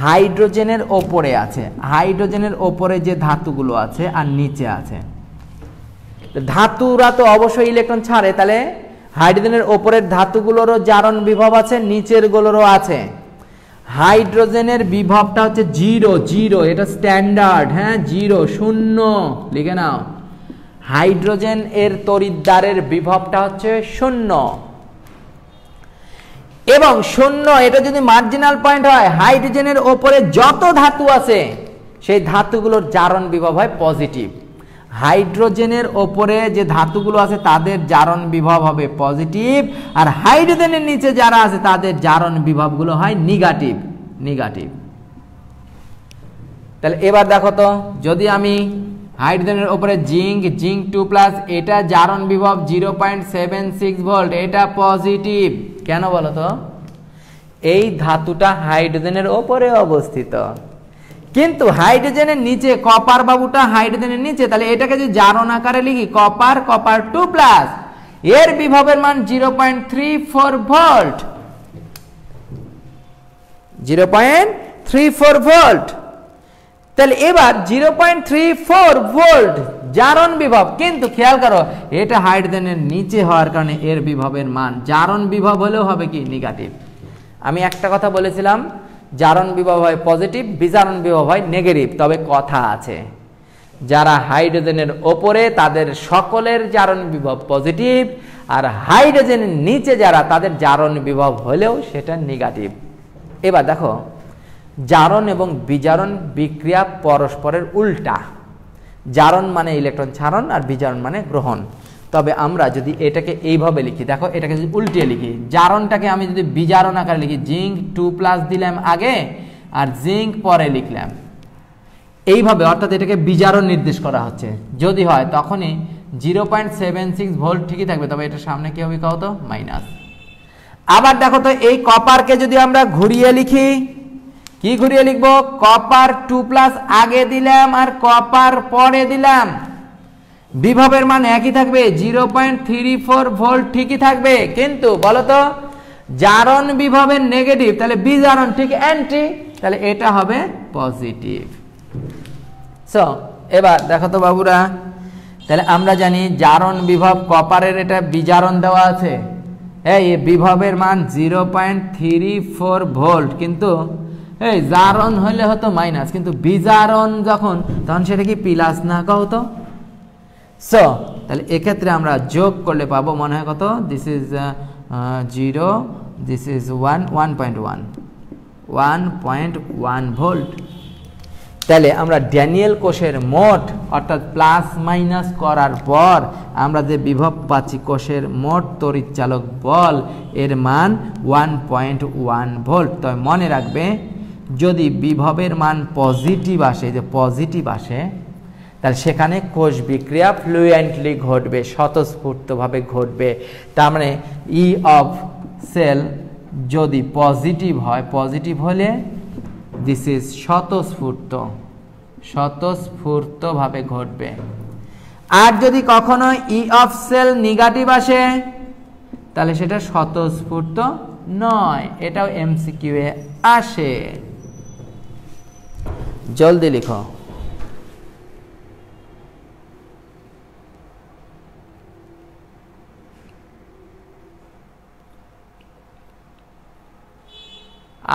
হাইড্রোজেনের ওপরে আছে, হাইড্রোজেনের ওপরে যে ধাতুগুলো আছে আর নিচে আছে, ধাতুরা তো অবশ্যই ইলেকট্রন ছাড়ে, তাহলে হাইড্রোজেনের ওপরের ধাতুগুলোরও জারণ বিভব আছে, নিচের গুলোরও আছে। হাইড্রোজেনের বিভবটা হচ্ছে 0, এটা স্ট্যান্ডার্ড। হ্যাঁ, 0 লিখে নাও। হাইড্রোজেন এর তড়িৎদ্বারের বিভবটা হচ্ছে 0 এবং 0, এটা যদি মার্জিনাল পয়েন্ট হয়, হাইড্রোজেনের ওপরে যত ধাতু আছে সেই ধাতুগুলোর জারণ বিভব হয় পজিটিভ। হাইড্রোজেনের ওপরে যে ধাতুগুলো আছে তাদের জারণ বিভব হবে পজিটিভ, আর হাইড্রোজেনের নিচে যারা আছে তাদের জারণ বিভবগুলো হয় নেগেটিভ। তাহলে এবার দেখো তো, যদি আমি হাইড্রোজেনের উপরে জিঙ্ক 2+, এটা জারণ বিভব 0.76 ভোল্ট, এটা পজিটিভ। কেন বলো তো? এই ধাতুটা হাইড্রোজেনের ওপরে অবস্থিত, কিন্তু হাইড্রোজেনের নিচে কপার বাবুটা হাইড্রোজেনের নিচে, তাহলে এটাকে যদি জারণ আকারে লিখি কপার 2+, এর বিভবের মান 0.34 ভোল্ট। 0.34 ভোল্ট। তাহলে এবার 0.34 ভোল্ট জারণ বিভব, কিন্তু খেয়াল করো এটা হাইড্রোজেনের নিচে হওয়ার কারণে এর বিভবের মান, জারণ বিভব হলেও হবে কি? নেগেটিভ। আমি একটা কথা বলেছিলাম, জারণ বিভব হয় পজিটিভ, বিজারণ বিভব হয় নেগেটিভ। তবে কথা আছে, যারা হাইড্রোজেনের ওপরে তাদের সকলের জারণ বিভব পজিটিভ, আর হাইড্রোজেনের নিচে যারা তাদের জারণ বিভব হলেও সেটা নেগেটিভ। এবার দেখো, জারণ এবং বিজারণ বিক্রিয়া পরস্পরের উল্টা। জারণ মানে ইলেকট্রন ছাড়ন আর বিজারণ মানে গ্রহণ। তবে আমরা যদি এটাকে এইভাবে লিখি, দেখো এটাকে যদি উল্টিয়ে লিখি, জারণটাকে আমি যদি বিজারণ আকারে লিখি, জিঙ্ক 2+ দিলাম আগে আর জিঙ্ক পরে লিখলাম, এইভাবে, অর্থাৎ এটাকে বিজারণ নির্দেশ করা হচ্ছে। যদি হয় তখনই 0.76 ভোল্ট ঠিকই থাকবে, তবে এটার সামনে কি হবে কত? মাইনাস। আবার দেখো তো, এই কপারকে যদি আমরা ঘুরিয়ে লিখি কি ঘুরিয়ে লিখবো, কপার 2+ আগে দিলাম আর কপার পরে দিলাম। বিভবের মান একই থাকবে 0.34 ভোল্ট ঠিকই থাকবে, কিন্তু বলতো জারণ বিভবের নেগেটিভ, তাহলে বিজারণ ঠিক অ্যান্টি, তাহলে এটা হবে পজিটিভ। সো এবার দেখো তো বাবুরা, তাহলে আমরা জানি জারণ বিভব কপারের এটা বিজারণ দেওয়া আছে, এই বিভবের মান 0.34 ভোল্ট, কিন্তু এই জারণ হলে হতো মাইনাস, কিন্তু বিজারণ যখন তখন সেটা কি প্লাস না কত। সো তাহলে এক্ষেত্রে আমরা যোগ করলে পাবো মনে হয় কত, this is 0, this is 1.1 volt. তাহলে আমরা ড্যানিয়েল কোষের মোট অর্থাৎ প্লাস মাইনাস করার পর আমরা যে বিভব পাচ্ছি কোষের মোট তড়িৎচালক বল এর মান 1.1 ভোল্ট। তবে মনে রাখবে যদি বিভবের মান পজিটিভ আসে, যে পজিটিভ আসে, তাহলে সেখানে কোষ বিক্রিয়া ফ্লুয়েন্টলি ঘটবে, স্বতঃস্ফূর্তভাবে ঘটবে। তার মানে ই অফ সেল যদি পজিটিভ হয়, পজিটিভ হলে দিস ইজ স্বতঃস্ফূর্তভাবে ঘটবে। আর যদি কখনো ই অফ সেল নেগেটিভ আসে তাহলে সেটা স্বতঃস্ফূর্ত নয়। এটাও এমসিকিউ এ আসে। জলদি লিখো।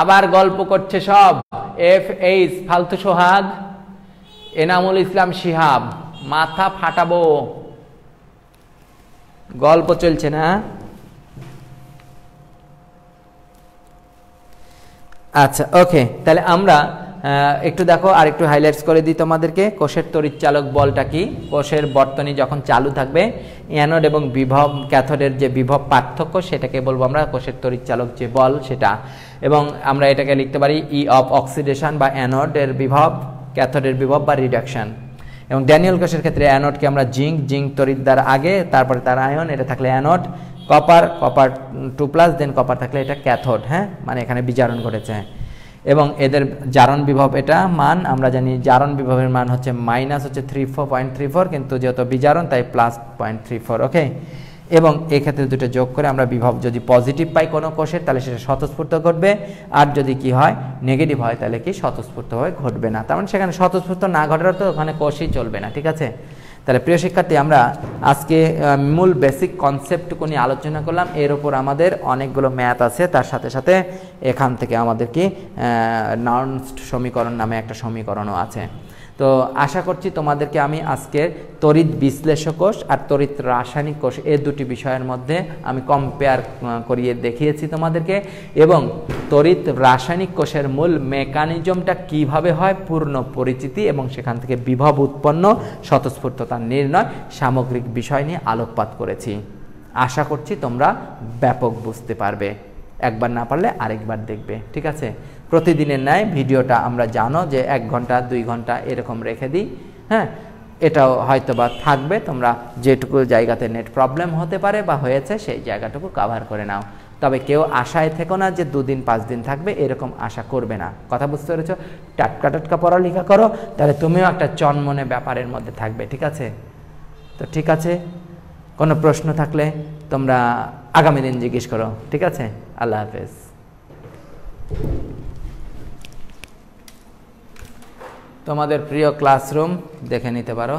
আবার গল্প করছে সব, FH ফালতু সোহাগ, এনামুল ইসলাম শিহাব, মাথা ফাটাবো, গল্প চলছে না। আচ্ছা ওকে, তাহলে আমরা একটু দেখো আর একটু হাইলাইটস করে দিই তোমাদেরকে। কোষের তড়িৎচালক বলটা কি, কোষের বর্তনী যখন চালু থাকবে অ্যানোড এবং বিভব ক্যাথোডের যে বিভব পার্থক্য সেটাকে বলবো আমরা কোষের তড়িৎচালক যে বল সেটা। এবং আমরা এটাকে লিখতে পারি ই অফ অক্সিডেশন বা অ্যানোডের বিভব, ক্যাথোডের বিভব বা রিডাকশন। এবং ড্যানিয়েল কোষের ক্ষেত্রে অ্যানোডকে আমরা জিঙ্ক তড়িৎদ্বার আগে, তারপরে তার আয়ন, এটা থাকলে অ্যানোড, কপার 2+, দেন কপার থাকলে এটা ক্যাথোড। হ্যাঁ, মানে এখানে বিজারণ ঘটেছে। এবং এদের জারণ বিভব এটা মান আমরা জানি, জারণ বিভবের মান হচ্ছে মাইনাস হচ্ছে 34.34, কিন্তু যেহেতু বিজারণ তাই +0.34। ওকে, এবং এক্ষেত্রে দুটো যোগ করে আমরা বিভব যদি পজিটিভ পাই কোনো কোষের তাহলে সেটা স্বতঃস্ফূর্ত ঘটবে, আর যদি কি হয় নেগেটিভ হয় তাহলে কি স্বতঃস্ফূর্তভাবে ঘটবে না। তার মানে সেখানে স্বতঃস্ফূর্ত না ঘটার তো ওখানে কোষই চলবে না। ঠিক আছে, তাহলে প্রিয় শিক্ষার্থী আমরা আজকে মূল বেসিক কনসেপ্টটুকু নিয়ে আলোচনা করলাম। এর উপর আমাদের অনেকগুলো ম্যাথ আছে, তার সাথে সাথে এখান থেকে আমাদের কি নার্নস্ট সমীকরণ নামে একটা সমীকরণও আছে। তো আশা করছি তোমাদেরকে আমি আজকে তড়িৎ বিশ্লেষক কোষ আর তড়িৎ রাসায়নিক কোষ এই দুটি বিষয়ের মধ্যে আমি কম্পেয়ার করিয়ে দেখিয়েছি তোমাদেরকে, এবং তড়িৎ রাসায়নিক কোষের মূল মেকানিজমটা কিভাবে হয় পূর্ণ পরিচিতি, এবং সেখান থেকে বিভব উৎপন্ন, স্বতঃস্ফূর্ততার নির্ণয়, সামগ্রিক বিষয় নিয়ে আলোকপাত করেছি। আশা করছি তোমরা ব্যাপক বুঝতে পারবে, একবার না পারলে আরেকবার দেখবে। ঠিক আছে, প্রতিদিনের ন্যায় ভিডিওটা আমরা জানো যে 1 ঘন্টা 2 ঘন্টা এরকম রেখে দিই। হ্যাঁ, এটাও হয়তো বা থাকবে, তোমরা যেটুকু জায়গাতে নেট প্রবলেম হতে পারে বা হয়েছে সেই জায়গাটুকু কভার করে নাও। তবে কেউ আশায় থেকো না যে 2 দিন 5 দিন থাকবে, এরকম আশা করবে না। কথা বুঝতে পেরেছো? টাটকা পড়ালেখা করো, তাহলে তুমিও একটা চনমনে ব্যাপারের মধ্যে থাকবে। ঠিক আছে, তো ঠিক আছে, কোনো প্রশ্ন থাকলে তোমরা আগামী দিন জিজ্ঞেস করো। ঠিক আছে, আল্লাহ হাফেজ। তোমাদের প্রিয় ক্লাসরুম দেখে নিতে পারো।